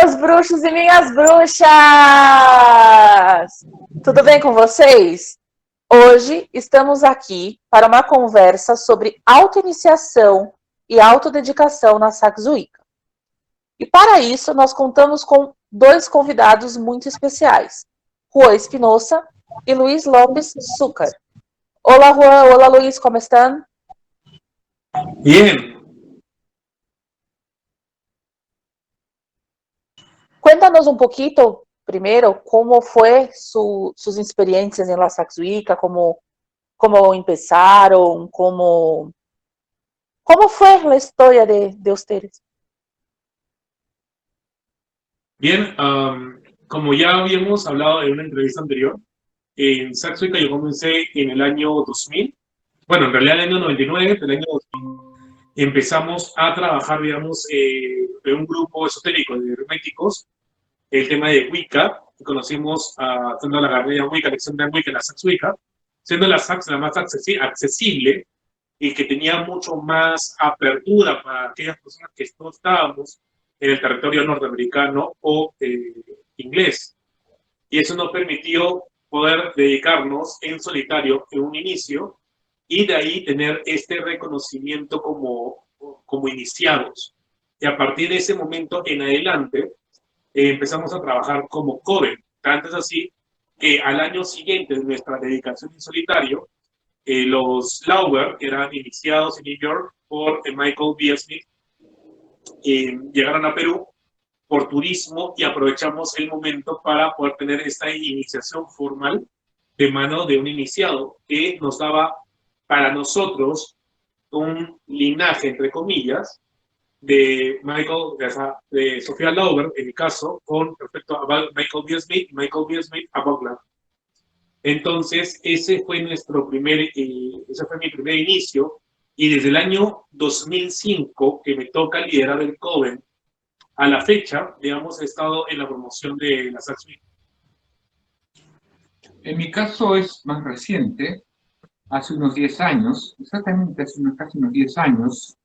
meus bruxos e minhas bruxas! Tudo bem com vocês? Hoje estamos aqui para uma conversa sobre autoiniciação e autodedicação na Sax Wicca. E para isso nós contamos com dois convidados muito especiais, Juan Espinosa e Luiz Lopes Zúcar. Olá Juan, olá Luiz, ¿cómo están? Bien. Cuéntanos un poquito, primero, cómo fue sus experiencias en la Sax Wicca, cómo empezaron, cómo fue la historia de ustedes. Bien, como ya habíamos hablado en una entrevista anterior, en Sax Wicca yo comencé en el año 2000, bueno, en realidad en el año 99, pero el año 2000 empezamos a trabajar, digamos, en un grupo esotérico de herméticos, el tema de Wicca, y conocimos haciendo la carrera Wicca, Alexandria Wicca, la Sax Wicca, siendo la Sax la más accesible y que tenía mucho más apertura para aquellas personas que no estábamos en el territorio norteamericano o inglés. Y eso nos permitió poder dedicarnos en solitario en un inicio y de ahí tener este reconocimiento como iniciados. Y a partir de ese momento en adelante empezamos a trabajar como coven. Tanto es así que al año siguiente de nuestra dedicación en solitario, los Lauber, que eran iniciados en New York por Michael B. Smith, llegaron a Perú por turismo y aprovechamos el momento para poder tener esta iniciación formal de mano de un iniciado que nos daba para nosotros un linaje, entre comillas, de Sofía Lauber, en mi caso, con respecto a Michael B. Smith y Michael B. Smith a Bogland. Entonces, ese fue mi primer inicio, y desde el año 2005, que me toca liderar el Coven, a la fecha, digamos, he estado en la promoción de la Sax Wicca. En mi caso es más reciente, hace unos 10 años, exactamente casi unos 10 años,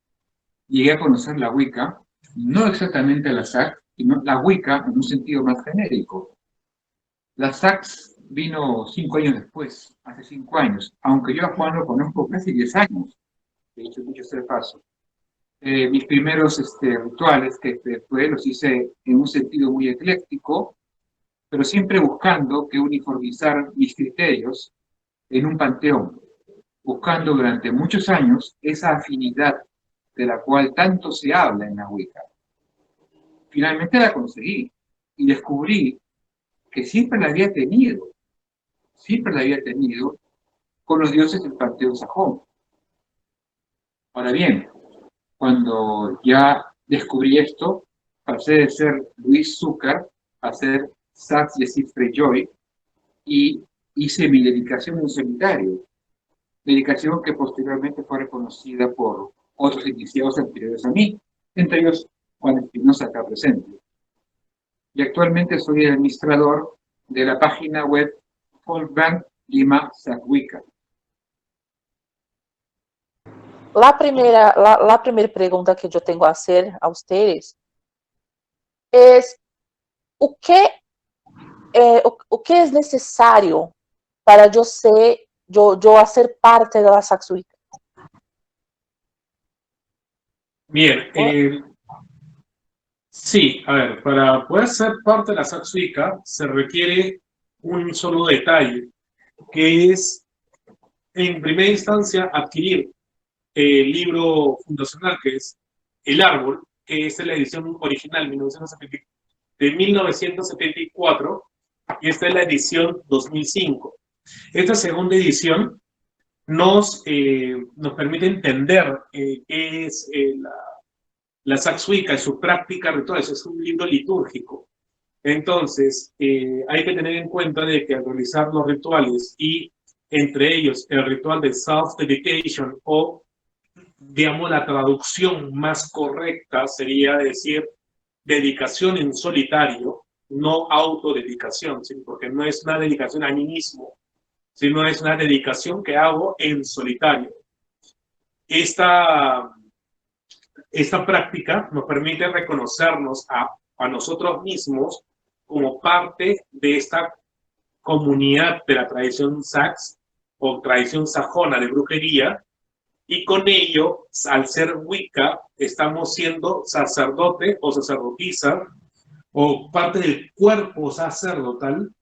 llegué a conocer la Wicca, no exactamente la Sax, sino la Wicca en un sentido más genérico. La Sax vino 5 años después, hace 5 años, aunque yo a Juan lo conozco casi 10 años, de hecho, dicho sea de paso. Mis primeros rituales que después los hice en un sentido muy ecléctico, pero siempre buscando que uniformizar mis criterios en un panteón, buscando durante muchos años esa afinidad de la cual tanto se habla en la Wicca. Finalmente la conseguí y descubrí que siempre la había tenido con los dioses del panteón sajón. Ahora bien, cuando ya descubrí esto, pasé de ser Luis Zúcar a ser Sax Yesif Freyjoy y hice mi dedicación en solitario, dedicación que posteriormente fue reconocida por otros iniciados anteriores a mí, entre ellos Juan Espinosa acá presente. Y actualmente soy el administrador de la página web Folkbank Lima Sax Wicca. La primera pregunta que yo tengo a hacer a ustedes es o que es necesario para yo hacer parte de la Sax Wicca. Bien, sí, a ver, para poder ser parte de la Sax Wicca se requiere un solo detalle, que es, en primera instancia, adquirir el libro fundacional, que es El Árbol, que es la edición original de 1974, y esta es la edición 2005. Esta segunda edición nos permite entender qué es la Sax Wicca y su práctica ritual. Es un libro litúrgico. Entonces, hay que tener en cuenta de que al realizar los rituales, y entre ellos el ritual de self-dedication, o digamos la traducción más correcta sería decir dedicación en solitario, no autodedicación, ¿sí? Porque no es una dedicación a mí mismo, sino es una dedicación que hago en solitario. Esta práctica nos permite reconocernos a a nosotros mismos como parte de esta comunidad de la tradición sax o tradición sajona de brujería, y con ello, al ser Wicca, estamos siendo sacerdote o sacerdotisa o parte del cuerpo sacerdotal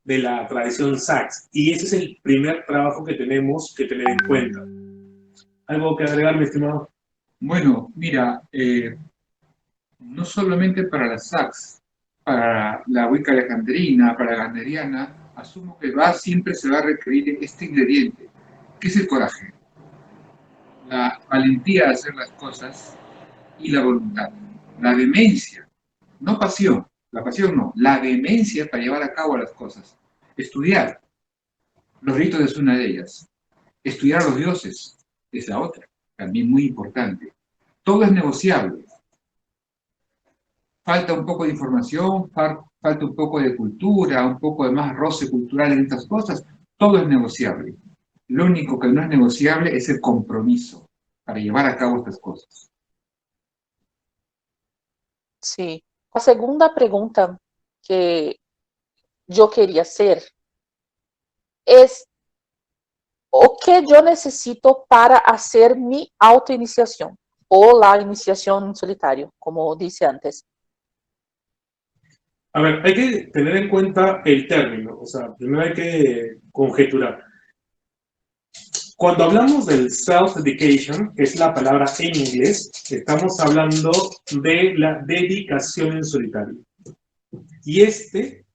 de la tradición sax. Y ese es el primer trabajo que tenemos que tener en cuenta. ¿Algo que agregar, mi estimado? Bueno, mira, no solamente para la sax, para la Wicca alejandrina, para la gardneriana, asumo que siempre se va a requerir este ingrediente, que es el coraje, la valentía de hacer las cosas y la voluntad, la vehemencia, no pasión, la pasión no, la vehemencia para llevar a cabo las cosas. Estudiar, los ritos es una de ellas. Estudiar a los dioses es la otra, también muy importante. Todo es negociable. Falta un poco de información, falta un poco de cultura, un poco de más roce cultural en estas cosas. Todo es negociable. Lo único que no es negociable es el compromiso para llevar a cabo estas cosas. Sí. A segunda pergunta que yo quería hacer es o que yo necesito para hacer mi autoiniciación o la iniciación en solitario, como dije antes. A ver, hay que tener en cuenta el término, o sea, primero hay que conjeturar. Cuando hablamos del self-dedication, que es la palabra en inglés, estamos hablando de la dedicación en solitario. Y entre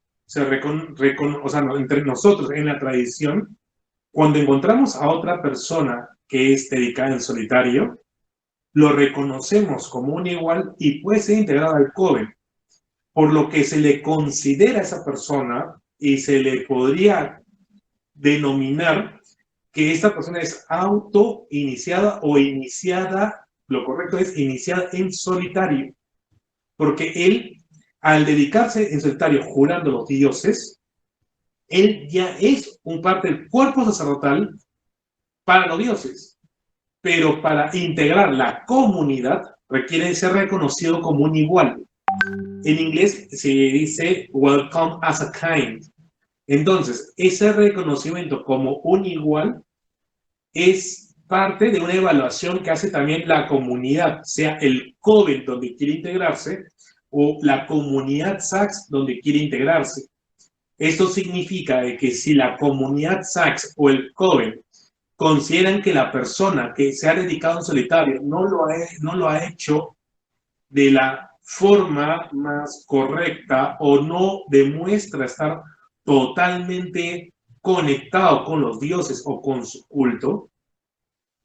nosotros en la tradición, cuando encontramos a otra persona que es dedicada en solitario, lo reconocemos como un igual y puede ser integrado al coven, por lo que se le considera a esa persona y se le podría denominar que esta persona es auto-iniciada o iniciada, lo correcto es iniciada en solitario, porque él, al dedicarse en solitario jurando a los dioses, él ya es un parte del cuerpo sacerdotal para los dioses, pero para integrar la comunidad requiere ser reconocido como un igual. En inglés se dice welcome as a kind. Entonces, ese reconocimiento como un igual es parte de una evaluación que hace también la comunidad, sea el coven donde quiere integrarse o la comunidad sax donde quiere integrarse. Esto significa que si la comunidad sax o el coven consideran que la persona que se ha dedicado en solitario no lo ha hecho de la forma más correcta o no demuestra estar totalmente conectado con los dioses o con su culto,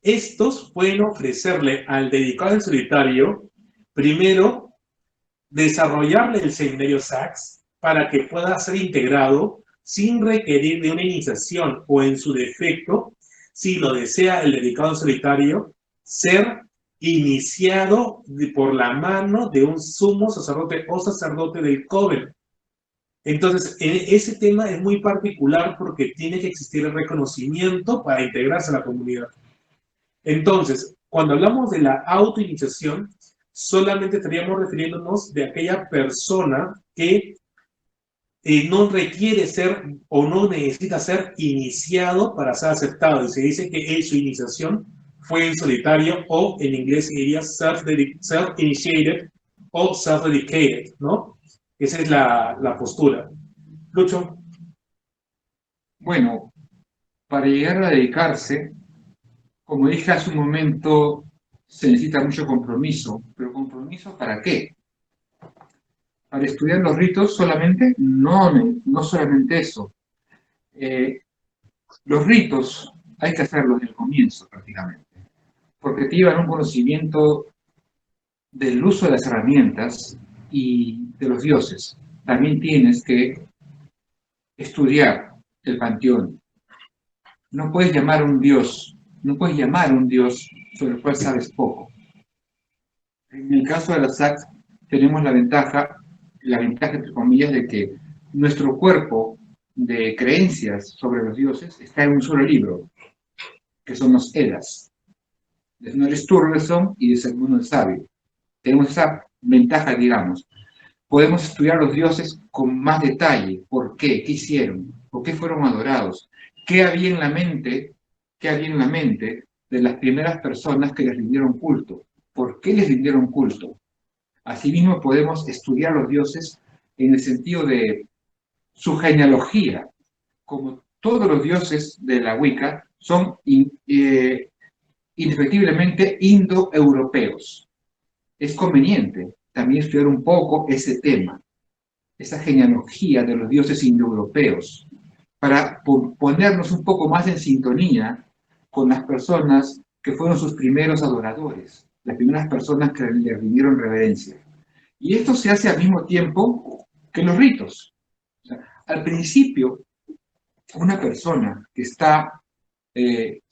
estos pueden ofrecerle al dedicado en solitario, primero, desarrollarle el seminario sax para que pueda ser integrado sin requerir de una iniciación o, en su defecto, si lo desea el dedicado en solitario, ser iniciado por la mano de un sumo sacerdote o sacerdote del coven. Entonces, ese tema es muy particular porque tiene que existir el reconocimiento para integrarse a la comunidad. Entonces, cuando hablamos de la autoiniciación, solamente estaríamos refiriéndonos de aquella persona que no requiere ser o no necesita ser iniciado para ser aceptado. Y se dice que su iniciación fue en solitario o en inglés se diría self-initiated o self-dedicated, ¿no? Esa es la postura. Lucho. Bueno, para llegar a dedicarse, como dije hace un momento, se necesita mucho compromiso. ¿Pero compromiso para qué? ¿Para estudiar los ritos solamente? No, no solamente eso. Los ritos hay que hacerlos en el comienzo prácticamente, porque te llevan un conocimiento del uso de las herramientas y de los dioses. También tienes que estudiar el panteón. No puedes llamar a un dios sobre el cual sabes poco. En el caso de la sax tenemos la ventaja entre comillas, de que nuestro cuerpo de creencias sobre los dioses está en un solo libro, que son los Edas, de Snorri Sturluson y de Sigmund el Sabio. Tenemos esa ventaja, digamos. podemos estudiar a los dioses con más detalle. ¿Por qué? ¿Qué hicieron? ¿Por qué fueron adorados? ¿Qué había en la mente? ¿Qué había en la mente de las primeras personas que les rindieron culto? ¿Por qué les rindieron culto? Asimismo, podemos estudiar a los dioses en el sentido de su genealogía. Como todos los dioses de la Wicca son indefectiblemente indoeuropeos. Es conveniente también estudiar un poco ese tema, esa genealogía de los dioses indoeuropeos, para ponernos un poco más en sintonía con las personas que fueron sus primeros adoradores, las primeras personas que le rindieron reverencia. Y esto se hace al mismo tiempo que los ritos. O sea, al principio, una persona que está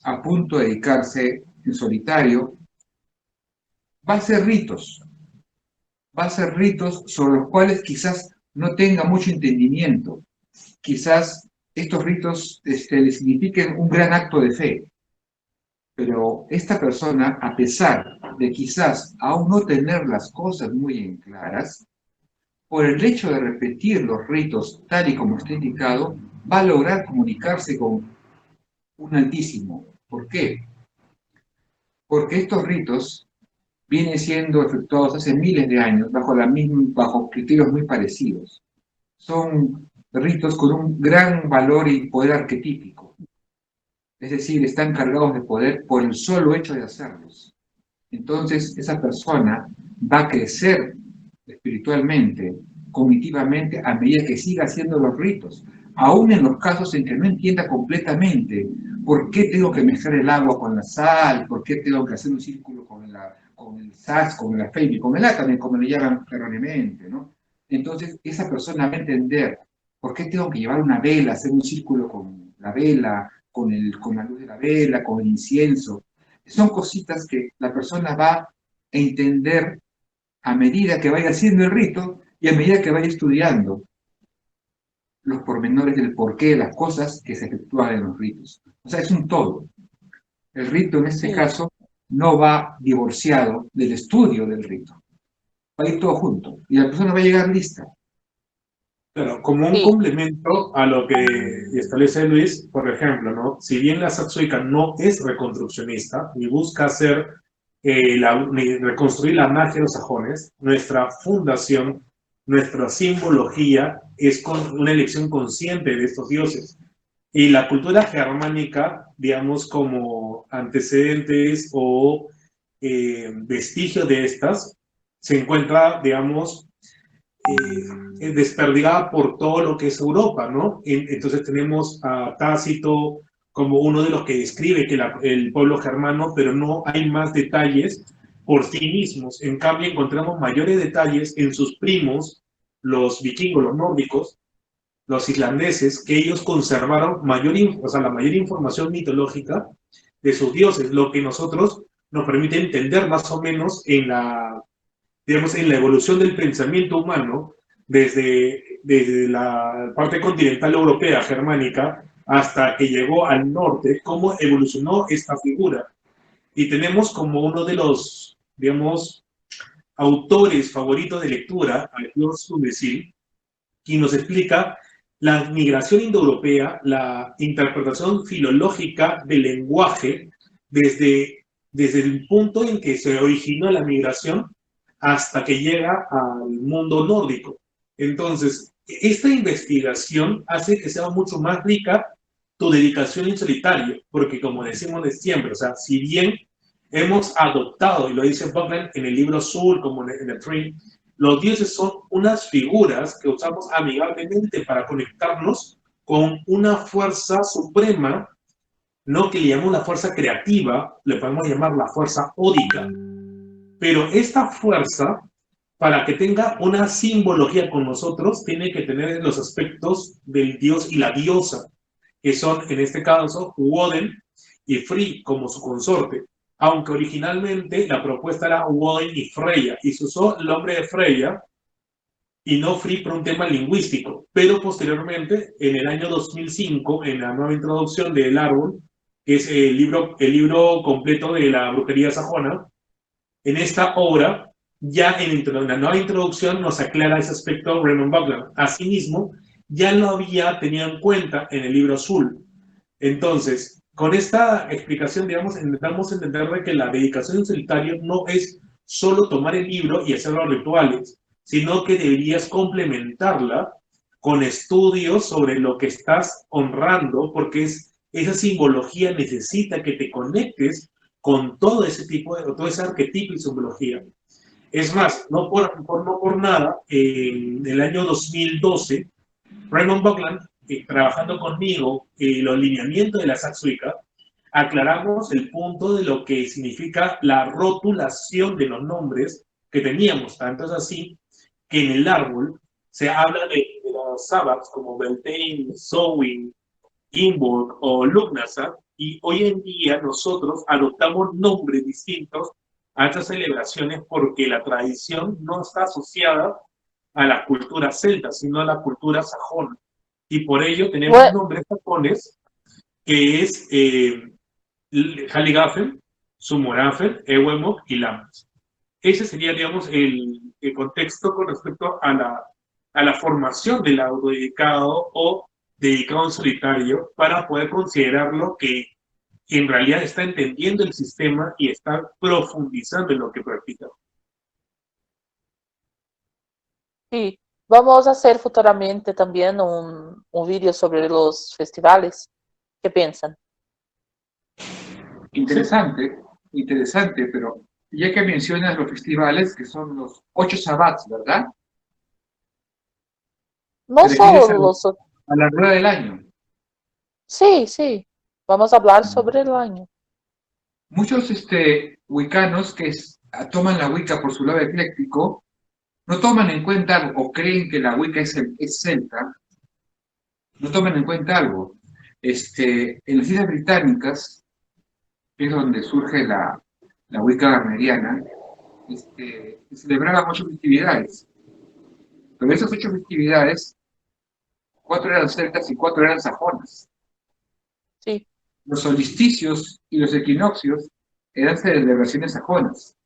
a punto de dedicarse en solitario va a hacer ritos, sobre los cuales quizás no tenga mucho entendimiento, quizás estos ritos le signifiquen un gran acto de fe, pero esta persona, a pesar de quizás aún no tener las cosas muy en claras, por el hecho de repetir los ritos tal y como está indicado, va a lograr comunicarse con un Altísimo. ¿Por qué? Porque estos ritos vienen siendo efectuados hace miles de años bajo criterios muy parecidos. Son ritos con un gran valor y poder arquetípico. Es decir, están cargados de poder por el solo hecho de hacerlos. Entonces, esa persona va a crecer espiritualmente, cognitivamente, a medida que siga haciendo los ritos. Aún en los casos en que no entienda completamente por qué tengo que mezclar el agua con la sal, por qué tengo que hacer un círculo con el sas, con la fe y con el átomo, como le llaman erróneamente, ¿no? Entonces, esa persona va a entender por qué tengo que llevar una vela, hacer un círculo con la vela, con la luz de la vela, con el incienso. Son cositas que la persona va a entender a medida que vaya haciendo el rito y a medida que vaya estudiando los pormenores del porqué de las cosas que se efectúan en los ritos. O sea, es un todo. El rito en este caso no va divorciado del estudio del rito. Va a ir todo junto y la persona va a llegar lista. Pero como un complemento a lo que establece Luis, por ejemplo, ¿no? Si bien la Satsuika no es reconstruccionista ni busca hacer ni reconstruir la magia de los sajones, nuestra fundación, nuestra simbología es con una elección consciente de estos dioses. Y la cultura germánica, digamos, como antecedentes o vestigios de estas, se encuentra, digamos, desperdigada por todo lo que es Europa, ¿no? Entonces tenemos a Tácito como uno de los que describe que el pueblo germano, pero no hay más detalles por sí mismos. En cambio, encontramos mayores detalles en sus primos, los vikingos, los nórdicos, los islandeses, que ellos conservaron la mayor información mitológica de sus dioses, lo que nosotros nos permite entender más o menos en la evolución del pensamiento humano, desde la parte continental europea, germánica, hasta que llegó al norte, cómo evolucionó esta figura. Y tenemos como uno de los, digamos, autores favoritos de lectura, a George Sundecil, quien nos explica la migración indoeuropea, la interpretación filológica del lenguaje, desde el punto en que se originó la migración hasta que llega al mundo nórdico. Entonces, esta investigación hace que sea mucho más rica tu dedicación en solitario, porque como decimos de siempre, o sea, si bien hemos adoptado, y lo dice Buckland en el libro Azul, como en el Tree, los dioses son unas figuras que usamos amigablemente para conectarnos con una fuerza suprema, no que le llamamos la fuerza creativa, le podemos llamar la fuerza ódica. Pero esta fuerza, para que tenga una simbología con nosotros, tiene que tener los aspectos del dios y la diosa, que son, en este caso, Woden y Frey como su consorte. Aunque originalmente la propuesta era Woden y Freya, y se usó el nombre de Freya y no Frey por un tema lingüístico. Pero posteriormente, en el año 2005, en la nueva introducción de El Árbol, que es el libro completo de la brujería sajona, en esta obra ya en la nueva introducción nos aclara ese aspecto Raymond Buckland. Asimismo, ya lo había tenido en cuenta en el libro azul. Entonces, con esta explicación, digamos, intentamos entender de que la dedicación en solitario no es solo tomar el libro y hacer los rituales, sino que deberías complementarla con estudios sobre lo que estás honrando, porque esa simbología necesita que te conectes con todo ese tipo de, todo ese arquetipo y simbología. Es más, no por nada, en el año 2012, Raymond Buckland, trabajando conmigo los lineamientos de la Saxuica, aclaramos el punto de lo que significa la rotulación de los nombres que teníamos. Tanto es así que en el árbol se habla de los sabbats como Beltane, Samhain, Imbolc o Lughnasadh, y hoy en día nosotros adoptamos nombres distintos a estas celebraciones porque la tradición no está asociada a la cultura celta, sino a la cultura sajona. Y por ello tenemos nombres sajones que es Halligafen, Sumorafen, Ewemok y Lamas. Ese sería, digamos, el contexto con respecto a la formación del autodedicado o dedicado en solitario para poder considerarlo que en realidad está entendiendo el sistema y está profundizando en lo que practica. Sí, vamos a hacer futuramente también un vídeo sobre los festivales. ¿Qué piensan? Interesante, interesante, pero ya que mencionas los festivales, que son los 8 sabbats, ¿verdad? No solo los... A la rueda del año. Sí, sí. Vamos a hablar sobre el año. Muchos wiccanos que toman la Wicca por su lado ecléctico, no toman en cuenta algo, o creen que la Wicca es celta, no toman en cuenta algo. En las Islas Británicas, que es donde surge la Wicca garneriana, se celebraban 8 festividades. Pero esas 8 festividades, 4 eran celtas y 4 eran sajonas. Sí. Los solsticios y los equinoccios eran celebraciones sajonas.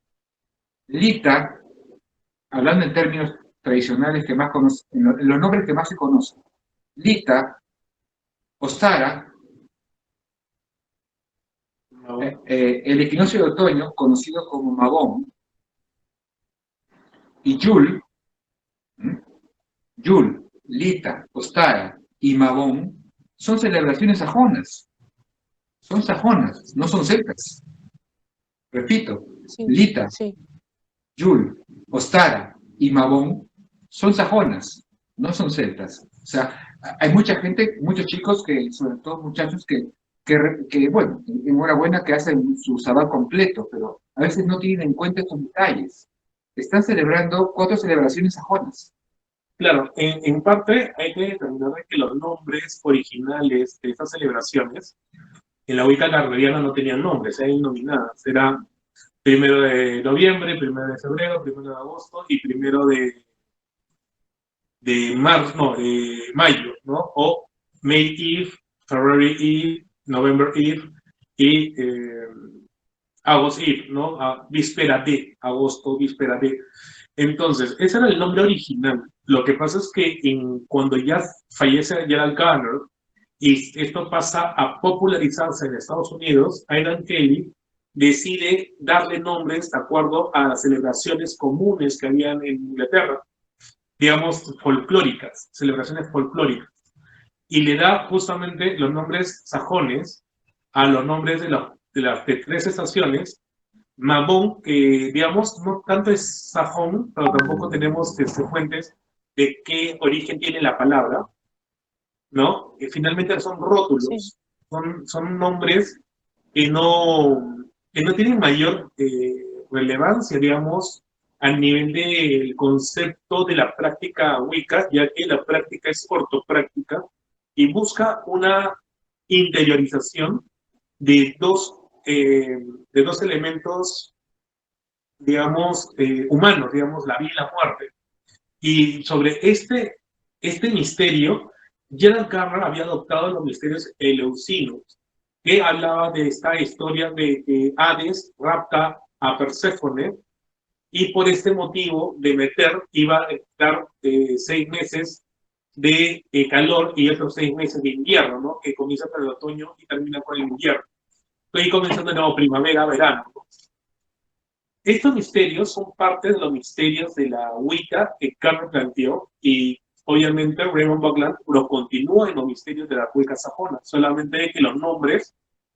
Lita, hablando en términos tradicionales que más conocen, en los nombres que más se conocen, Lita, Ostara, el equinoccio de otoño, conocido como Mabón, y Yule, Lita, Ostara y Mabón, son celebraciones sajonas. Son sajonas, no son celtas. Repito, sí, Lita, sí. Yule, Ostara y Mabón son sajonas, no son celtas. O sea, hay mucha gente, muchos chicos, sobre todo muchachos, que bueno, enhorabuena que hacen su sabbat completo, pero a veces no tienen en cuenta estos detalles. Están celebrando 4 celebraciones sajonas. Claro, en parte hay que determinar que los nombres originales de estas celebraciones en la Wicca garneriana no tenían nombres, eran innominadas. Era 1 de noviembre, 1 de febrero, 1 de agosto y 1 de marzo, no, de mayo, ¿no? O May Eve, February Eve, November Eve y August Eve, ¿no? Víspera de agosto, víspera de. Entonces, ese era el nombre original. Lo que pasa es que cuando ya fallece Gerald Garner y esto pasa a popularizarse en Estados Unidos, Aidan Kelly decide darle nombres de acuerdo a las celebraciones comunes que habían en Inglaterra, digamos, folclóricas, celebraciones folclóricas. Y le da justamente los nombres sajones a los nombres de las 3 estaciones. Mabón, que digamos, no tanto es sajón, pero tampoco tenemos fuentes de qué origen tiene la palabra, ¿no? Finalmente son rótulos, sí. son nombres que no tienen mayor relevancia, digamos, a nivel del concepto de la práctica Wicca, ya que la práctica es ortopráctica y busca una interiorización de dos elementos, digamos, humanos, digamos, la vida y la muerte. Y sobre este misterio, Gerald Garner había adoptado los misterios eleusinos, que hablaba de esta historia de que Hades rapta a Perséfone y por este motivo Demeter iba a estar 6 meses de calor y otros 6 meses de invierno, ¿no? Que comienza con el otoño y termina con el invierno. Estoy comenzando de nuevo primavera, verano. Estos misterios son parte de los misterios de la Wicca que Carver planteó y obviamente Raymond Buckland los continúa en los misterios de la Wicca sajona, solamente que los nombres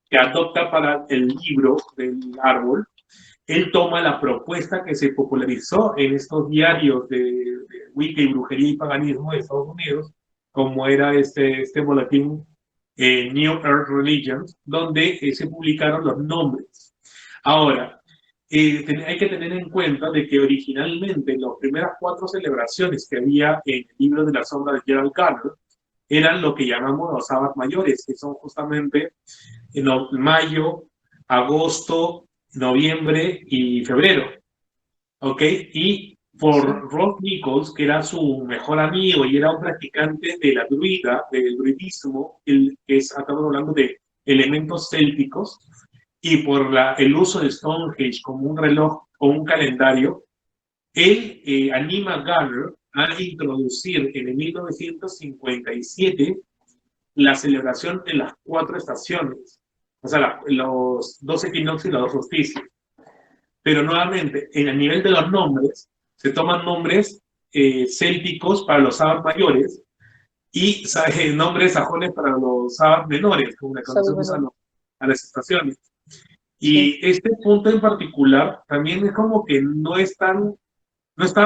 que adopta para el libro del árbol, él toma la propuesta que se popularizó en estos diarios de Wicca y brujería y paganismo de Estados Unidos, como era este boletín New Earth Religions, donde se publicaron los nombres. Ahora, hay que tener en cuenta de que originalmente las primeras 4 celebraciones que había en el libro de la sombra de Gerald Garner eran lo que llamamos los sábados mayores, que son justamente en mayo, agosto, noviembre y febrero. ¿Ok? Y por Rob Nichols, que era su mejor amigo y era un practicante de la druida, del druidismo, estamos hablando de elementos célticos, y por el uso de Stonehenge como un reloj o un calendario, él anima a Garner a introducir en el 1957 la celebración de las 4 estaciones, o sea, los 2 equinoccios y los 2 solsticios. Pero nuevamente, en el nivel de los nombres, se toman nombres célticos para los sábados mayores y nombres sajones para los sábados menores, como le conocemos a las estaciones. Y este punto en particular también es como que no está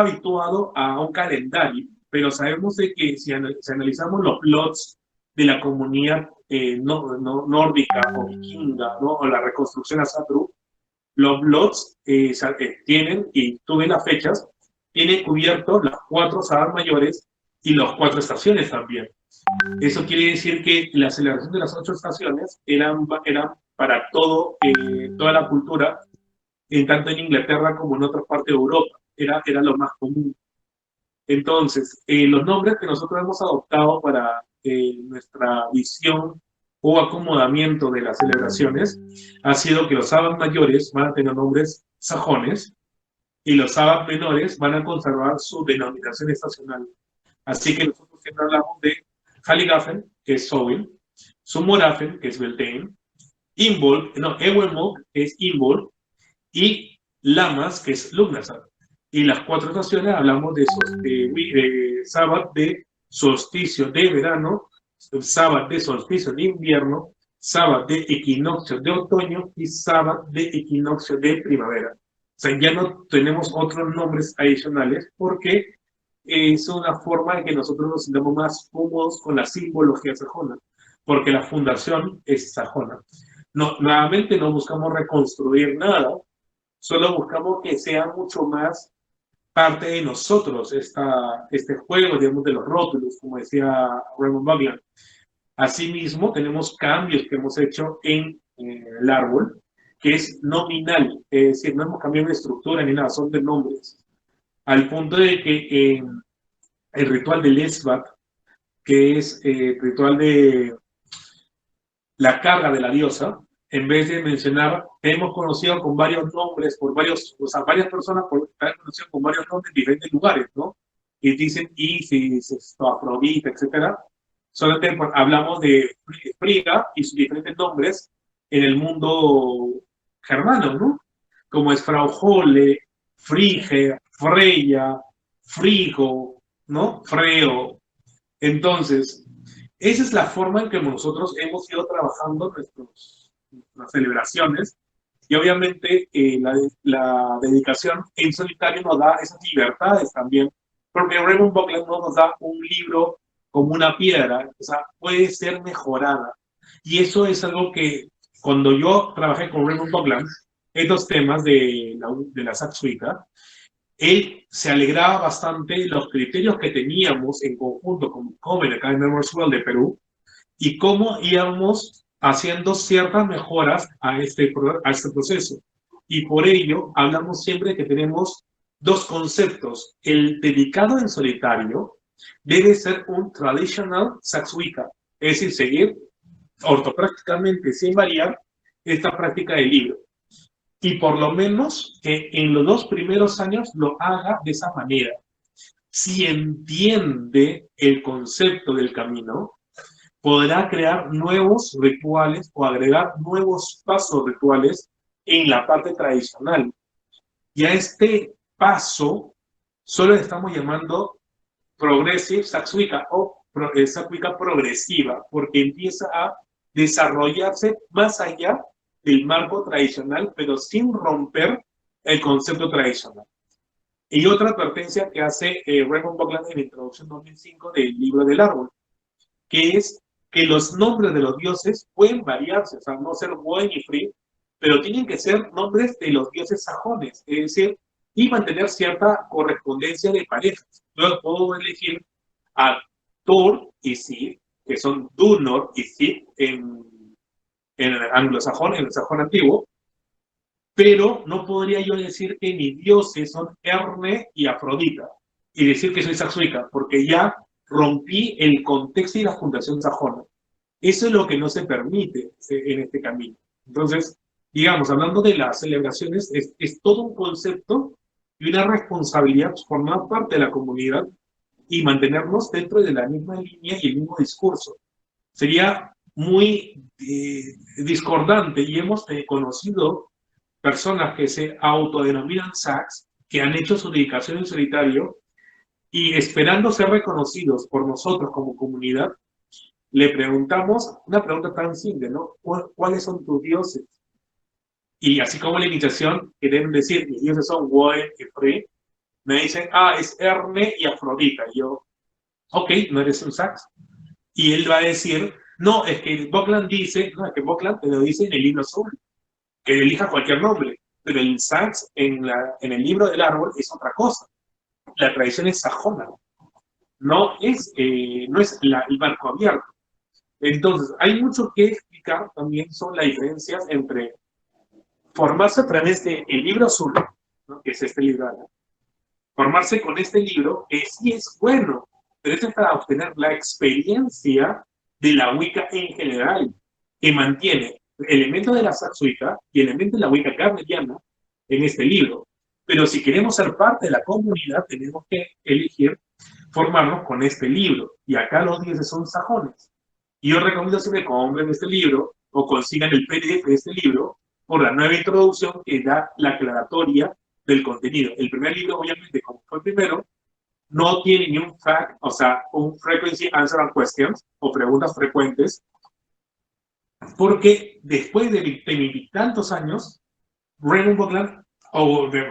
habituado a un calendario, pero sabemos de que si analizamos los plots de la comunidad nórdica o vikinga, ¿no? O la reconstrucción a Satru, los plots tienen, y tú ves las fechas, tienen cubiertos las 4 sábados mayores y las 4 estaciones también. Eso quiere decir que la celebración de las 8 estaciones eran para toda la cultura, tanto en Inglaterra como en otras partes de Europa. Era lo más común. Entonces, los nombres que nosotros hemos adoptado para nuestra visión o acomodamiento de las celebraciones ha sido que los sábados mayores van a tener nombres sajones y los sábados menores van a conservar su denominación estacional. Así que nosotros siempre hablamos de Halligafen, que es Samhain, Summorafen, que es Beltane, Ewelmok, que es Imbolc, y Lamas, que es Lugnasar. Y las 4 estaciones hablamos de sábado de solsticio de verano, sábado de solsticio de invierno, sábado de equinoccio de otoño y sábado de equinoccio de primavera. O sea, ya no tenemos otros nombres adicionales porque es una forma de que nosotros nos sintamos más cómodos con la simbología sajona, porque la fundación es sajona. No, nuevamente no buscamos reconstruir nada, solo buscamos que sea mucho más parte de nosotros este juego, digamos, de los rótulos, como decía Raymond Buckland. Asimismo, tenemos cambios que hemos hecho en el árbol, que es nominal, es decir, no hemos cambiado de estructura ni nada, son de nombres. Al punto de que el ritual del Esbat, que es el ritual de la carga de la diosa, en vez de mencionar, hemos conocido con varios nombres, varias personas han conocido con varios nombres en diferentes lugares, ¿no? Y dicen Isis, Afrodita, etc. Solamente hablamos de Frigga y sus diferentes nombres en el mundo germano, ¿no? Como es Frau Holle, Frige, Freya, Frigo, ¿no? Freo. Entonces, esa es la forma en que nosotros hemos ido trabajando nuestras celebraciones, y obviamente la dedicación en solitario nos da esas libertades también, porque Raymond Buckland no nos da un libro como una piedra, o sea, puede ser mejorada, y eso es algo que cuando yo trabajé con Raymond Buckland, estos temas de la Sax Wicca, él se alegraba bastante de los criterios que teníamos en conjunto con Comen acá en Members World de Perú, y cómo íbamos haciendo ciertas mejoras a este proceso. Y por ello hablamos siempre que tenemos 2 conceptos. El dedicado en solitario debe ser un traditional Sax Wicca, es decir, seguir ortoprácticamente sin variar esta práctica del libro. Y por lo menos que en los 2 primeros años lo haga de esa manera. Si entiende el concepto del camino, podrá crear nuevos rituales o agregar nuevos pasos rituales en la parte tradicional. Y a este paso solo le estamos llamando Progressive Sax Wicca o Sax Wicca progresiva, porque empieza a desarrollarse más allá del marco tradicional, pero sin romper el concepto tradicional. Y otra advertencia que hace Raymond Buckland en la introducción 2005 del libro del árbol, que es que los nombres de los dioses pueden variarse, o sea, no ser Woden y Frigg, pero tienen que ser nombres de los dioses sajones, es decir, y mantener cierta correspondencia de parejas. Yo puedo elegir a Thor y Sif, que son Dunor y Sif en el anglosajón, en el sajón antiguo, pero no podría yo decir que mis dioses son Erne y Afrodita, y decir que soy Sax Wicca, porque ya rompí el contexto y la fundación sajona. Eso es lo que no se permite en este camino. Entonces, digamos, hablando de las celebraciones, es todo un concepto y una responsabilidad formar parte de la comunidad y mantenernos dentro de la misma línea y el mismo discurso. Sería muy discordante y hemos conocido personas que se autodenominan Sax, que han hecho su dedicación en solitario y esperando ser reconocidos por nosotros como comunidad, le preguntamos una pregunta tan simple, ¿no? ¿Cuáles son tus dioses? Y así como la iniciación, que deben decir, mis dioses son Woden y Frigg, me dicen, es Erne y Afrodita. Y yo, ok, no eres un Sax. Y él va a decir, no, es que Buckland dice, no, es que Buckland te lo dice en el libro azul, que elija cualquier nombre, pero el Sax en el libro del árbol es otra cosa. La tradición es sajona, no es el marco abierto. Entonces, hay mucho que explicar también sobre las diferencias entre formarse a través del libro azul, ¿no? Que es este libro, ¿no? Formarse con este libro, que sí es bueno, pero esto es para obtener la experiencia de la Wicca en general, que mantiene elementos de la Sax Wicca y elementos de la Wicca carneliana en este libro. Pero si queremos ser parte de la comunidad, tenemos que elegir formarnos con este libro. Y acá los dioses son sajones. Y yo recomiendo siempre que compren este libro o consigan el PDF de este libro por la nueva introducción que da la aclaratoria del contenido. El primer libro, obviamente, como fue el primero, no tiene ni un fact, o sea, un frequency answer and questions, o preguntas frecuentes, porque después de tantos años, Raymond Buckland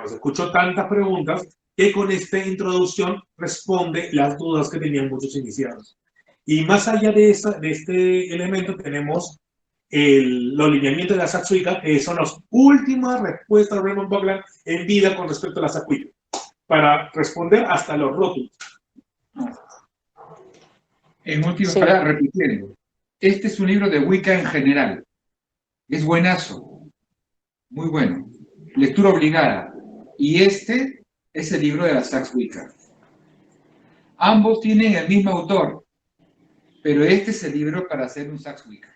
escuchó tantas preguntas que con esta introducción responde las dudas que tenían muchos iniciados. Y más allá de este elemento tenemos los lineamientos de la Sax Wicca, que son las últimas respuestas de Raymond Buckland en vida con respecto a la Sax Wicca, para responder hasta los rótulos. En últimas palabras, repitiendo, este es un libro de Wicca en general. Es buenazo, muy bueno. Lectura obligada. Y este es el libro de la Sax Wicca. Ambos tienen el mismo autor, pero este es el libro para hacer un Sax Wicca.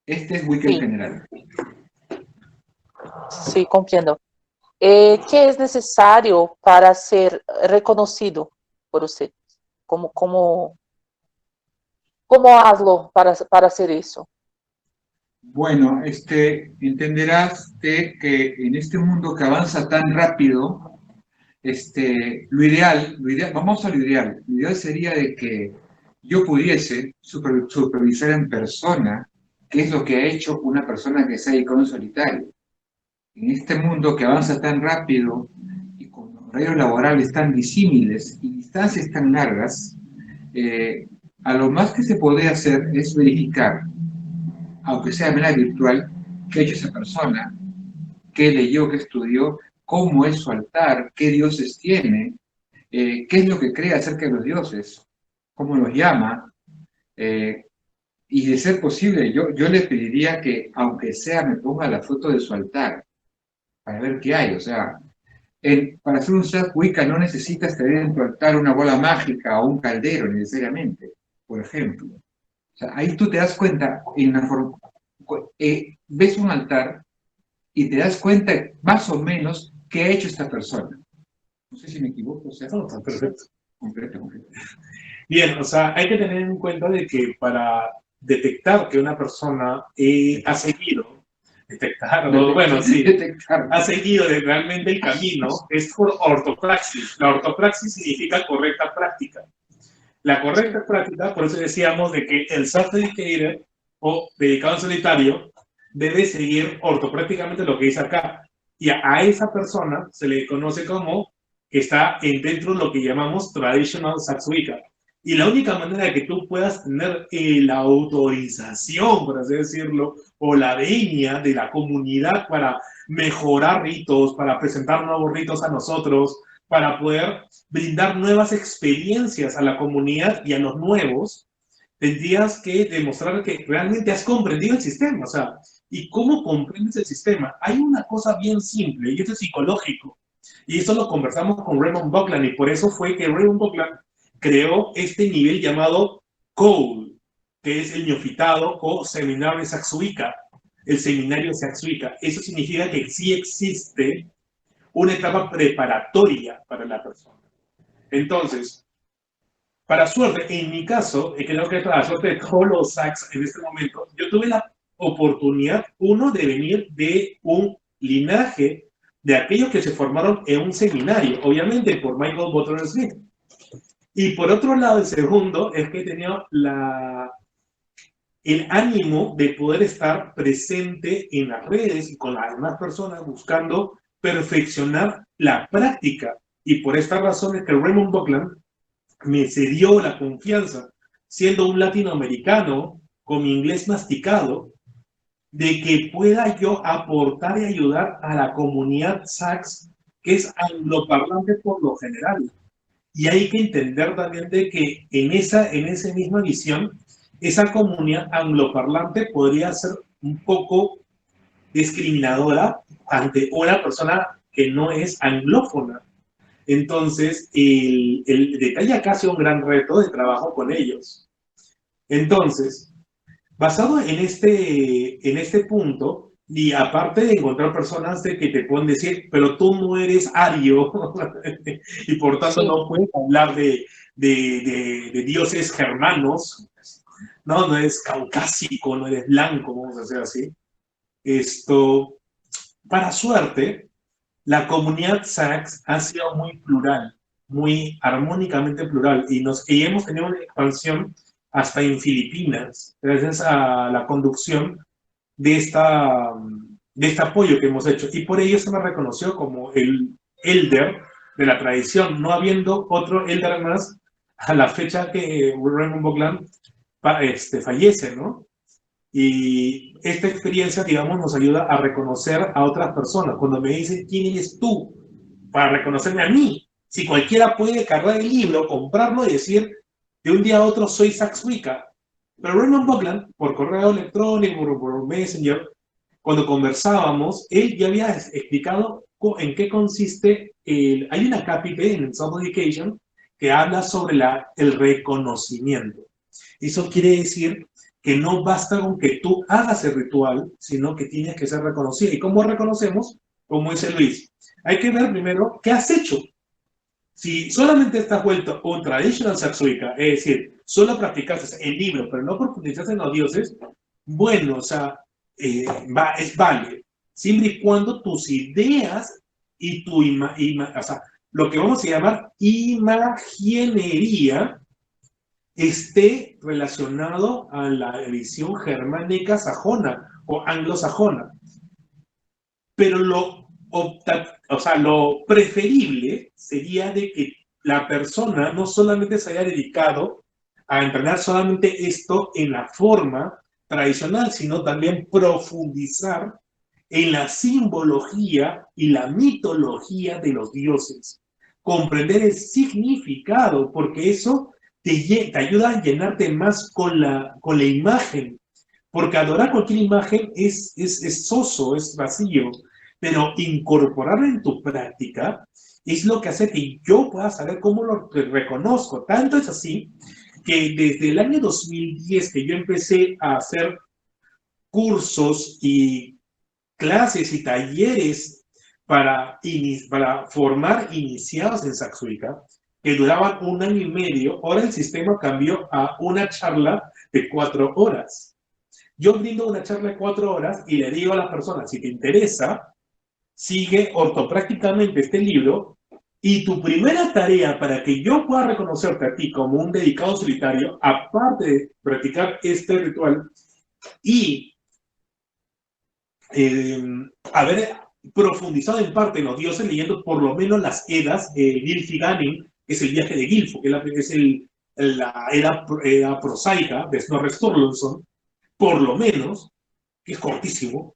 Este es Wicca en general. Sí, comprendo. ¿Qué es necesario para ser reconocido por usted? ¿Cómo hazlo para hacer eso? Bueno, entenderás que en este mundo que avanza tan rápido, lo ideal, vamos a lo ideal sería de que yo pudiese supervisar en persona qué es lo que ha hecho una persona que se ha dedicado en solitario. En este mundo que avanza tan rápido y con horarios laborales tan disímiles y distancias tan largas, a lo más que se puede hacer es verificar, aunque sea de manera virtual, qué ha hecho esa persona, qué leyó, qué estudió, cómo es su altar, qué dioses tiene, qué es lo que cree acerca de los dioses, cómo los llama, y de ser posible, yo le pediría que, aunque sea, me ponga la foto de su altar, para ver qué hay. O sea, para hacer un Sax Wicca no necesitas tener en tu altar una bola mágica o un caldero necesariamente, por ejemplo. O sea, ahí tú te das cuenta, ves un altar y te das cuenta más o menos qué ha hecho esta persona. No sé si me equivoco, o sea, No, está perfecto. completo. Bien, o sea, hay que tener en cuenta de que para detectar que una persona ha seguido, Detectar. ha seguido realmente el camino, es por ortopraxis. La ortopraxis significa correcta práctica. La correcta práctica, por eso decíamos de que el self-dedicator o dedicado en solitario debe seguir ortoprácticamente lo que dice acá. Y a esa persona se le conoce como que está dentro de lo que llamamos traditional Saxuica. Y la única manera de que tú puedas tener la autorización, por así decirlo, o la venia de la comunidad para mejorar ritos, para presentar nuevos ritos a nosotros, para poder brindar nuevas experiencias a la comunidad y a los nuevos, tendrías que demostrar que realmente has comprendido el sistema. O sea, ¿y cómo comprendes el sistema? Hay una cosa bien simple, y esto es psicológico, y esto lo conversamos con Raymond Buckland, y por eso fue que Raymond Buckland creó este nivel llamado CODE, que es el neofitado o seminario Saxuica, el seminario Saxuica. Eso significa que sí existe una etapa preparatoria para la persona. Entonces, para suerte, en mi caso, y creo que para suerte de todos los Sax en este momento, yo tuve la oportunidad, uno, de venir de un linaje de aquellos que se formaron en un seminario, obviamente por Michael Butler Smith. Y por otro lado, el segundo es que he tenido el ánimo de poder estar presente en las redes y con las demás personas buscando perfeccionar la práctica. Y por esta razón es que Raymond Buckland me cedió la confianza, siendo un latinoamericano con mi inglés masticado, de que pueda yo aportar y ayudar a la comunidad Sax, que es angloparlante por lo general. Y hay que entender también de que en esa misma visión, esa comunidad angloparlante podría ser un poco discriminadora ante una persona que no es anglófona. Entonces, el detalle acá ha sido un gran reto de trabajo con ellos. Entonces, basado en este punto, y aparte de encontrar personas de que te pueden decir, pero tú no eres ario, y por tanto Sí. no puedes hablar de dioses germanos, no eres caucásico, no eres blanco, vamos a decir así. Esto, para suerte, la comunidad Sax ha sido muy plural, muy armónicamente plural, y hemos tenido una expansión hasta en Filipinas, gracias a la conducción de este apoyo que hemos hecho. Y por ello se me reconoció como el elder de la tradición, no habiendo otro elder más a la fecha que Raymond Buckland fallece, ¿no? Y esta experiencia, digamos, nos ayuda a reconocer a otras personas. Cuando me dicen, ¿quién eres tú? Para reconocerme a mí. Si cualquiera puede cargar el libro, comprarlo y decir, de un día a otro soy Saxuica. Pero Raymond Buckland, por correo electrónico, por Messenger, cuando conversábamos, él ya había explicado en qué consiste. Hay una cápite en Self Education que habla sobre el reconocimiento. Eso quiere decir que no basta con que tú hagas el ritual, sino que tienes que ser reconocido. ¿Y cómo reconocemos? Como dice Luis, hay que ver primero qué has hecho. Si solamente estás vuelto un traditional Saxuica, es decir, solo practicaste el libro, pero no profundizaste en los dioses, bueno, o sea, es válido, siempre y cuando tus ideas y tu o sea, lo que vamos a llamar imaginería esté relacionado a la visión germánica sajona o anglosajona. Pero lo preferible sería de que la persona no solamente se haya dedicado a entrenar solamente esto en la forma tradicional, sino también profundizar en la simbología y la mitología de los dioses. Comprender el significado, porque eso te ayuda a llenarte más con la imagen, porque adorar cualquier imagen es soso, es vacío, pero incorporarlo en tu práctica es lo que hace que yo pueda saber cómo lo reconozco. Tanto es así que desde el año 2010 que yo empecé a hacer cursos y clases y talleres para formar iniciados en Saxuica, que duraban 1 año y medio. Ahora el sistema cambió a una charla de 4 horas. Yo brindo una charla de 4 horas y le digo a las personas, si te interesa, sigue ortoprácticamente este libro, y tu primera tarea para que yo pueda reconocerte a ti como un dedicado solitario, aparte de practicar este ritual y haber profundizado en parte en los dioses, leyendo por lo menos las Edas, Gylfaginning, que es el viaje de Gilfo, que es la era prosaica de Snorre Sturluson, por lo menos, que es cortísimo,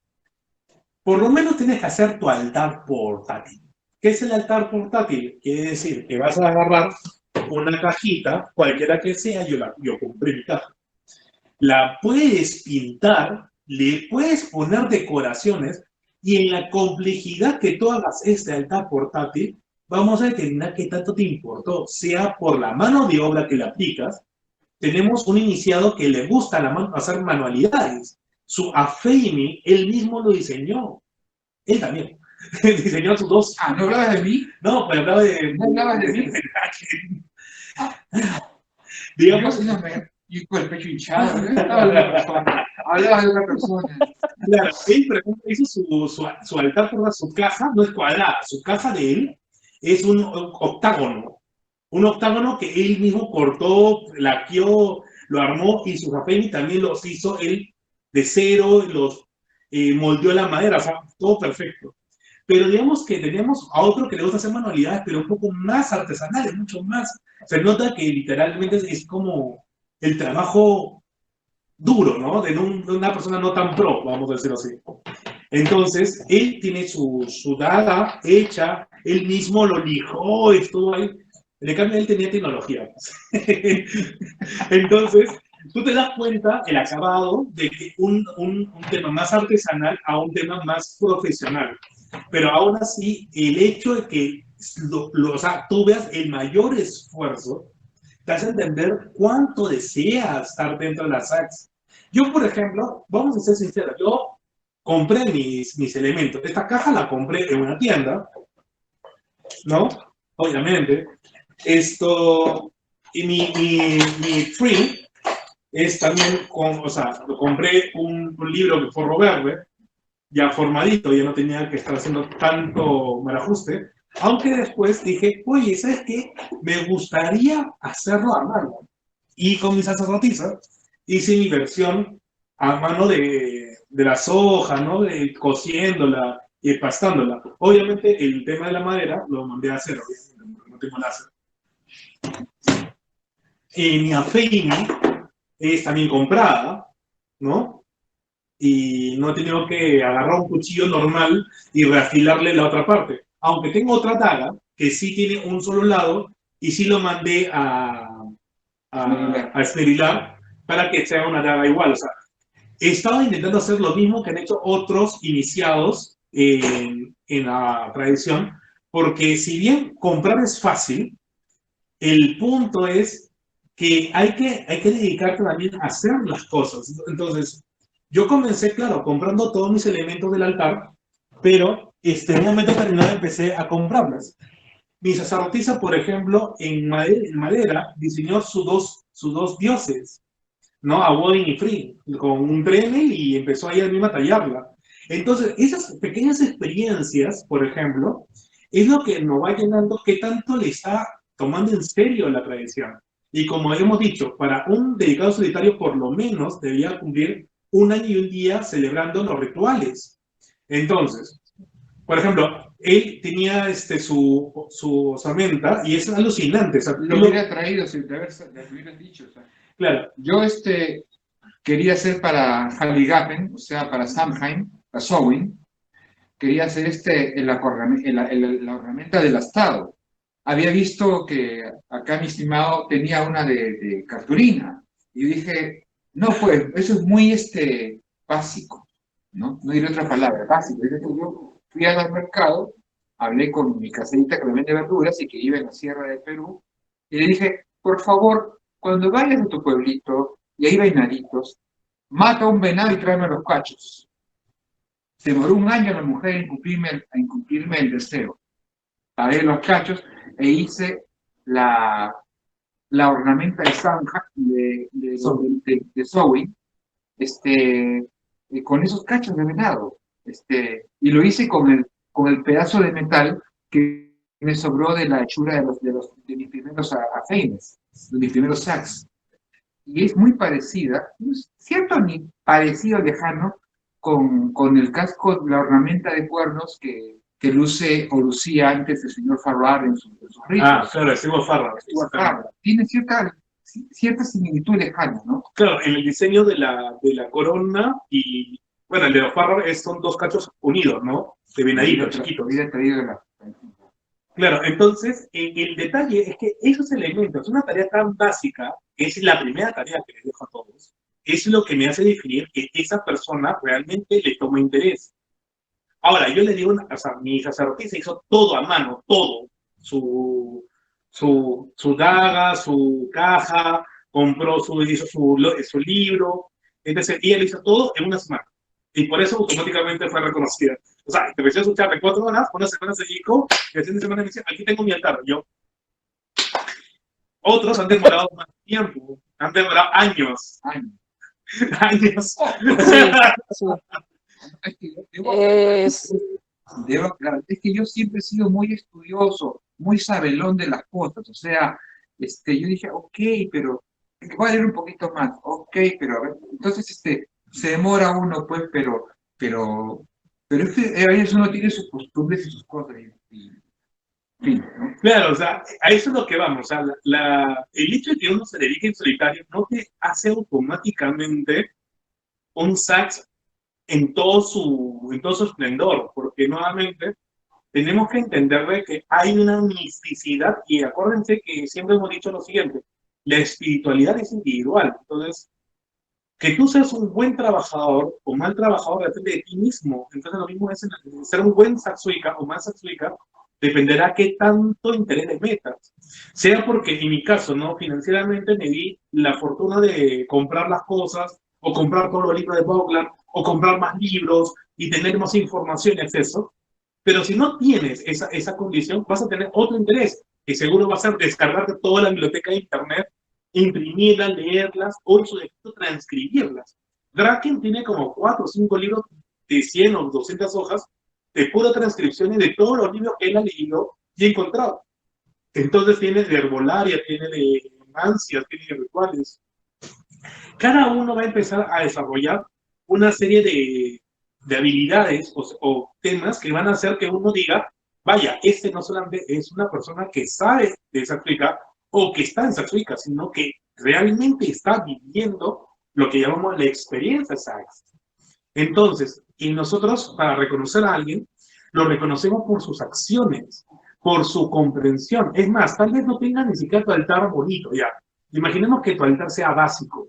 por lo menos tienes que hacer tu altar portátil. ¿Qué es el altar portátil? Quiere decir que vas a agarrar una cajita, cualquiera que sea, yo compré mi caja. La puedes pintar, le puedes poner decoraciones, y en la complejidad que tú hagas este altar portátil, vamos a determinar qué tanto te importó, sea por la mano de obra que le aplicas. Tenemos un iniciado que le gusta hacer manualidades. Su Afeimi, él mismo lo diseñó. Él también. Diseñó sus dos. Ah, ¿no hablabas de mí? No, pues hablaba de. ¿No hablabas de mí? Digamos. Y con el pecho hinchado, ¿no? Hablabas de otra persona. Claro, él, por ejemplo, hizo su altar por su casa, no es cuadrada, su casa de él es un octágono. Un octágono que él mismo cortó, laqueó, lo armó, y sus Afeimi también los hizo él de cero, los moldeó la madera, o sea, todo perfecto. Pero digamos que teníamos a otro que le gusta hacer manualidades, pero un poco más artesanales, mucho más. Se nota que literalmente es como el trabajo duro, ¿no? De una persona no tan pro, vamos a decirlo así. Entonces, él tiene su daga hecha, él mismo lo lijó, estuvo ahí. En cambio, él tenía tecnología. Entonces, tú te das cuenta, el acabado, de que un tema más artesanal a un tema más profesional. Pero aún así, el hecho de que o sea, tú veas el mayor esfuerzo, te hace entender cuánto deseas estar dentro de la SACS. Yo, por ejemplo, vamos a ser sinceros, yo compré mis elementos. Esta caja la compré en una tienda, ¿no? Obviamente. Y mi free es también o sea, compré un libro de forro verde, ya formadito, ya no tenía que estar haciendo tanto malajuste, aunque después dije, oye, ¿sabes qué? Me gustaría hacerlo a mano. Y con mi sacerdotisa hice mi versión a mano de las hojas, ¿no? Cosiéndola y pastándola. Obviamente el tema de la madera lo mandé a hacer, obviamente, no tengo láser. Mi Afeimi es también comprada, ¿no? Y no he tenido que agarrar un cuchillo normal y reafilarle la otra parte. Aunque tengo otra daga que sí tiene un solo lado, y sí lo mandé a esterilar para que sea una daga igual. O sea, he estado intentando hacer lo mismo que han hecho otros iniciados en la tradición, porque si bien comprar es fácil, el punto es que hay que dedicarte también a hacer las cosas. Entonces, yo comencé, claro, comprando todos mis elementos del altar, pero en un momento determinado empecé a comprarlas. Mi sacerdotisa, por ejemplo, en madera diseñó sus dos dioses, ¿no? A Woden y Free, con un Dremel, y empezó ahí a misma a tallarla. Entonces, esas pequeñas experiencias, por ejemplo, es lo que nos va llenando qué tanto le está tomando en serio la tradición. Y como hemos dicho, para un dedicado solitario por lo menos debía cumplir 1 año y 1 día celebrando los rituales. Entonces, por ejemplo, él tenía su osamenta, y es alucinante. O sea, lo hubiera traído si te hubieras dicho. O sea. Claro. Yo quería hacer para Halligafen, o sea, para Samhain, para Samhain, quería hacer la ornamenta del astado. Había visto que acá mi estimado tenía una de cartulina, y dije, no, pues, eso es muy básico, ¿no? No diré otra palabra, básico. Entonces yo fui al mercado, hablé con mi caserita que me vende verduras y que vive en la sierra de Perú, y le dije, por favor, cuando vayas a tu pueblito y hay venaditos, mata un venado y tráeme los cachos. Se demoró un año la mujer a incumplirme el deseo. Pagué los cachos e hice la ornamenta de sewing, con esos cachos de venado. Y lo hice con el pedazo de metal que me sobró de la hechura de mis primeros afeines, de mis primeros sacks. Y es muy parecida, no es cierto ni parecido lejano, con el casco, la ornamenta de cuernos que luce o lucía antes el señor Farrar en sus ritos. Ah, claro, decimos Farrar. Tiene cierta similitud lejana, ¿no? Claro, en el diseño de la corona y, bueno, el de los Farrar son dos cachos unidos, ¿no? De venadito, chiquitos. Claro, entonces, el detalle es que esos elementos, una tarea tan básica, es la primera tarea que les dejo a todos, es lo que me hace definir que esa persona realmente le toma interés. Ahora, yo le digo, o sea, mi sacerdotisa hizo todo a mano, todo, su daga, su caja, hizo su libro, entonces ella lo hizo todo en una semana. Y por eso automáticamente fue reconocida. O sea, te empecé a escuchar de 4 horas, una semana se dedicó, y la siguiente semana me dice, aquí tengo mi altar. Yo. Otros han demorado más tiempo, han demorado años. Años. Sí, sí. Es que yo siempre he sido muy estudioso, muy sabelón de las cosas. O sea, yo dije, ok, pero voy a leer un poquito más. Ok, pero a ver. Entonces, se demora uno, pues, pero es que a veces uno tiene sus costumbres y sus cosas. ¿No? Claro, o sea, a eso es lo que vamos. O sea, el hecho de que uno se dedique en solitario no te hace automáticamente un sax en todo su esplendor, porque nuevamente tenemos que entender de que hay una misticidad, y acuérdense que siempre hemos dicho lo siguiente, la espiritualidad es individual. Entonces, que tú seas un buen trabajador o mal trabajador depende de ti mismo. Entonces lo mismo es ser un buen saxuica o mal saxuica, dependerá qué tanto interés le metas. Sea porque en mi caso, ¿no? Financieramente me di la fortuna de comprar las cosas, o comprar todos los libros de Boglan, o comprar más libros y tener más información y acceso. Pero si no tienes esa condición, vas a tener otro interés, que seguro va a ser descargarte toda la biblioteca de internet, imprimirlas, leerlas, o en su defecto transcribirlas. Draken tiene como 4 o 5 libros de 100 o 200 hojas de pura transcripciones de todos los libros que él ha leído y encontrado. Entonces tiene de herbolaria, tiene de mancias, tiene de rituales. Cada uno va a empezar a desarrollar una serie de habilidades o temas que van a hacer que uno diga, vaya, no solamente es una persona que sabe de Saxuica o que está en Saxuica, sino que realmente está viviendo lo que llamamos la experiencia Sax. Entonces, y nosotros, para reconocer a alguien, lo reconocemos por sus acciones, por su comprensión. Es más, tal vez no tenga ni siquiera tu altar bonito, ya. Imaginemos que tu altar sea básico,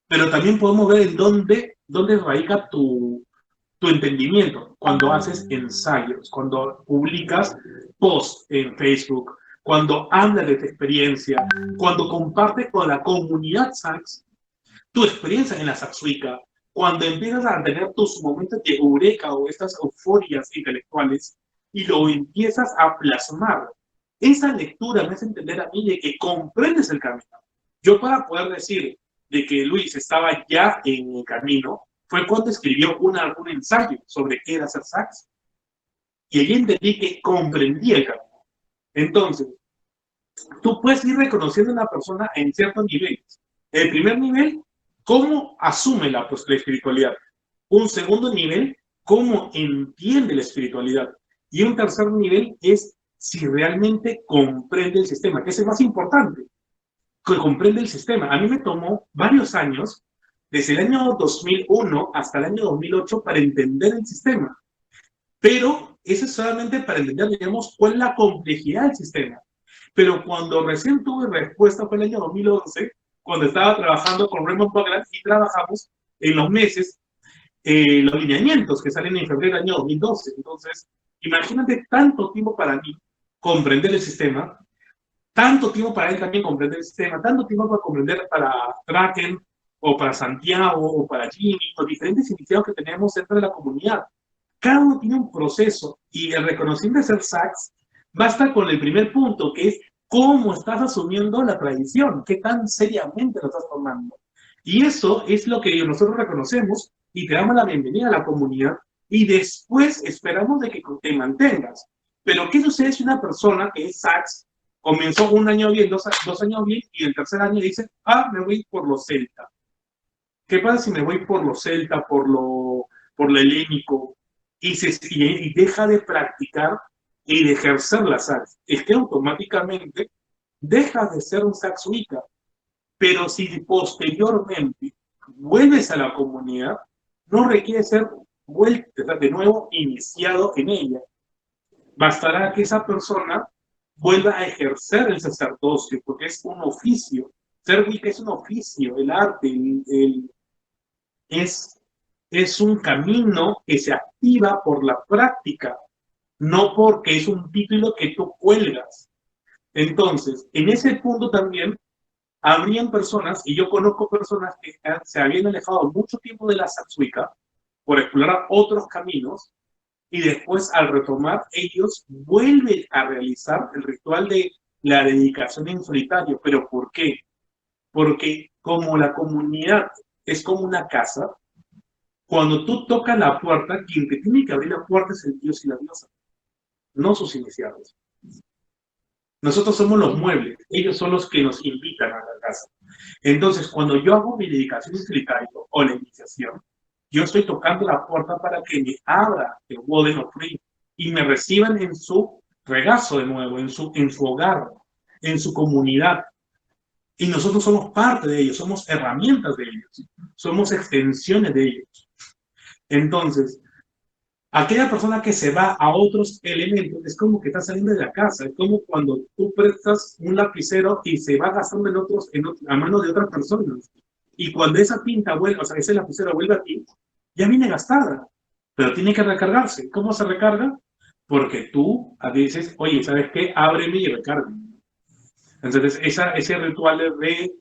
pero también podemos ver en dónde radica tu entendimiento. Cuando haces ensayos, cuando publicas posts en Facebook, cuando hablas de tu experiencia, cuando compartes con la comunidad Sax tu experiencia en la Saxuica, cuando empiezas a tener tus momentos de eureka o estas euforias intelectuales y lo empiezas a plasmar. Esa lectura me hace entender a mí de que comprendes el camino. Yo, para poder decir de que Luis estaba ya en el camino, fue cuando escribió un ensayo sobre qué era ser sax. Y allí entendí que comprendía el camino. Entonces, tú puedes ir reconociendo a una persona en ciertos niveles. El primer nivel, cómo asume la espiritualidad. Un segundo nivel, cómo entiende la espiritualidad. Y un tercer nivel es si realmente comprende el sistema, que es el más importante, que comprende el sistema. A mí me tomó varios años, desde el año 2001 hasta el año 2008, para entender el sistema. Pero eso es solamente para entender, digamos, cuál es la complejidad del sistema. Pero cuando recién tuve respuesta fue el año 2011, cuando estaba trabajando con Raymond Boglan y trabajamos en los meses, los lineamientos que salen en febrero del año 2012. Entonces, imagínate tanto tiempo para mí comprender el sistema, tanto tiempo para él también comprender el sistema, tanto tiempo para comprender para Draken, o para Santiago, o para Jimmy, los diferentes iniciados que tenemos dentro de la comunidad. cada uno tiene un proceso y el reconocimiento de ser sax basta con el primer punto, que es cómo estás asumiendo la tradición, qué tan seriamente lo estás tomando. Y eso es lo que nosotros reconocemos y te damos la bienvenida a la comunidad y después esperamos de que te mantengas. Pero ¿qué sucede si una persona que es sax comenzó un año bien, dos años bien y el tercer año dice, me voy por lo celta? ¿Qué pasa si me voy por lo celta, por lo helénico y deja de practicar y de ejercer la sax? Es que automáticamente dejas de ser un sax Wicca. Pero si posteriormente vuelves a la comunidad, no requiere ser de nuevo iniciado en ella. Bastará que esa persona vuelva a ejercer el sacerdocio, porque es un oficio. Ser Wicca es un oficio, el arte, es un camino que se activa por la práctica, no porque es un título que tú cuelgas. Entonces, en ese punto también, habrían personas, y yo conozco personas que se habían alejado mucho tiempo de la sax Wicca por explorar otros caminos, y después al retomar, ellos vuelven a realizar el ritual de la dedicación en solitario. ¿Pero por qué? Porque como la comunidad es como una casa, cuando tú tocas la puerta, quien te tiene que abrir la puerta es el dios y la diosa, no sus iniciados. Nosotros somos los muebles, ellos son los que nos invitan a la casa. Entonces, cuando yo hago mi dedicación en solitario o la iniciación, yo estoy tocando la puerta para que me abra el Woden of Free y me reciban en su regazo de nuevo, en su hogar, en su comunidad. Y nosotros somos parte de ellos, somos herramientas de ellos, somos extensiones de ellos. Entonces, aquella persona que se va a otros elementos es como que está saliendo de la casa. Es como cuando tú prestas un lapicero y se va gastando a mano de otras personas. Y cuando esa tinta vuelve, o sea, ese lapicero vuelve a ti, ya viene gastada, pero tiene que recargarse. ¿Cómo se recarga? Porque tú dices, oye, ¿sabes qué? Ábreme y recarga. Entonces, ese ritual de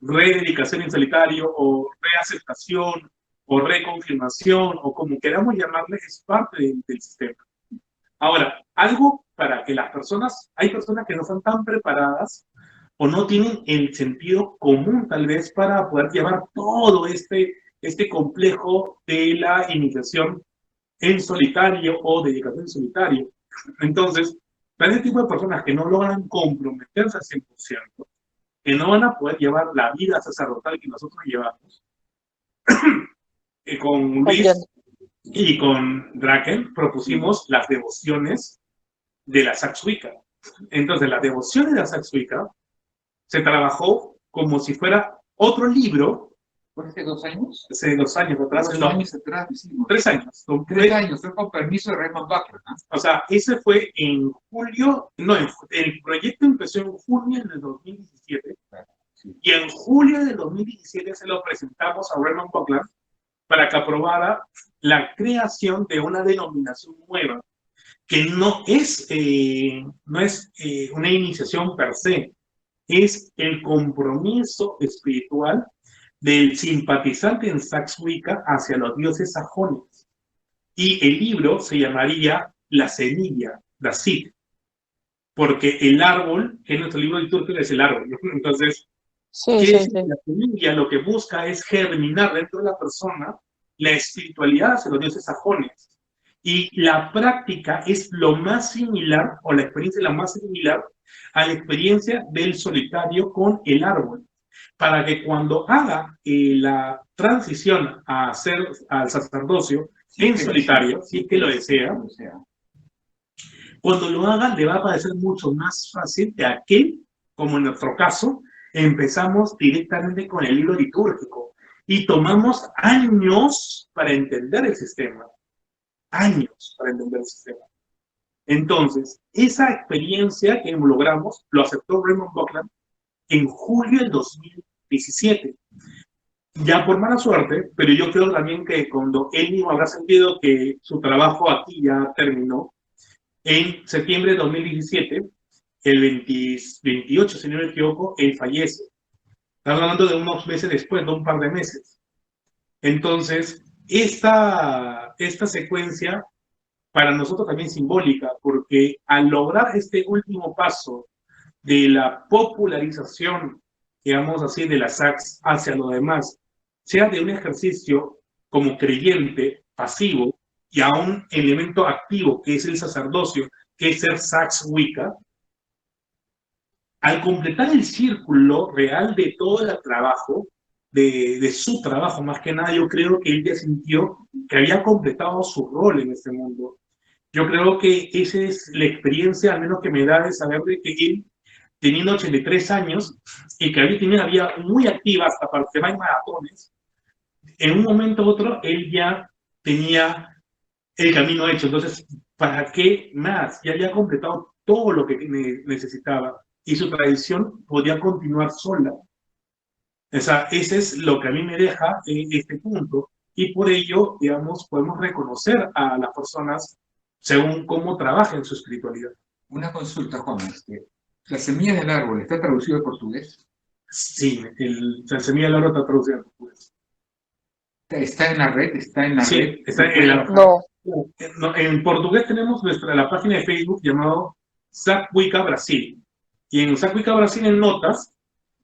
rededicación en solitario o reaceptación o reconfirmación o como queramos llamarle, es parte del sistema. Ahora, algo para que hay personas que no son tan preparadas o no tienen el sentido común tal vez para poder llevar todo este complejo de la iniciación en solitario o dedicación en solitario. Entonces, para ese tipo de personas que no logran comprometerse al 100%, que no van a poder llevar la vida sacerdotal que nosotros llevamos, con Luis y con Draken propusimos las devociones de la sax Wicca. Entonces, las devociones de la sax Wicca se trabajó como si fuera otro libro. ¿Fue hace 2 años? Hace 2 años atrás. 2 años atrás, decimos. 3 años. 3 años, fue con permiso de Raymond Buckler, ¿no? O sea, ese fue en julio, no, el proyecto empezó en junio del 2017, sí. Y en julio del 2017 se lo presentamos a Raymond Buckler para que aprobara la creación de una denominación nueva, que no es una iniciación per se, es el compromiso espiritual del simpatizante en Sax Wicca hacia los dioses sajones. Y el libro se llamaría La Semilla, la Seed, porque el árbol, que en nuestro libro litúrgico es el árbol, ¿no? Entonces, la semilla lo que busca es germinar dentro de la persona la espiritualidad hacia los dioses sajones. Y la práctica es lo más similar, o la experiencia es la más similar a la experiencia del solitario con el árbol, para que cuando haga la transición a ser al sacerdocio en solitario, si es que lo desea, cuando lo haga le va a parecer mucho más fácil que aquel, como en nuestro caso, empezamos directamente con el libro litúrgico y tomamos años para entender el sistema. Años para entender el sistema. Entonces, esa experiencia que logramos, lo aceptó Raymond Buckler en julio del 2017. Ya por mala suerte, pero yo creo también que cuando él mismo habrá sentido que su trabajo aquí ya terminó, en septiembre de 2017, el 28, si no me equivoco, él fallece. Estamos hablando de unos meses después, de un par de meses. Entonces, esta secuencia para nosotros también simbólica, porque al lograr este último paso de la popularización, digamos así, de la sax hacia lo demás, sea de un ejercicio como creyente, pasivo, y a un elemento activo, que es el sacerdocio, que es ser sax wicca, al completar el círculo real de todo el trabajo, de su trabajo más que nada, yo creo que él ya sintió que había completado su rol en este mundo. Yo creo que esa es la experiencia, al menos que me da de saber de que él, teniendo 83 años, y que había tenido una vida muy activa hasta participar en maratones, en un momento u otro, él ya tenía el camino hecho. Entonces, ¿para qué más? Ya había completado todo lo que necesitaba y su tradición podía continuar sola. O sea, ese es lo que a mí me deja en este punto y por ello, digamos, podemos reconocer a las personas según cómo trabajan su espiritualidad. Una consulta, Juan. La semilla del árbol está traducido al portugués. Sí, la semilla del árbol está traducida al portugués. Está en la red, está en la Sí, red. está en la... No. No, en portugués tenemos la página de Facebook llamado Sax Wicca Brasil. Y en Sax Wicca Brasil, en notas,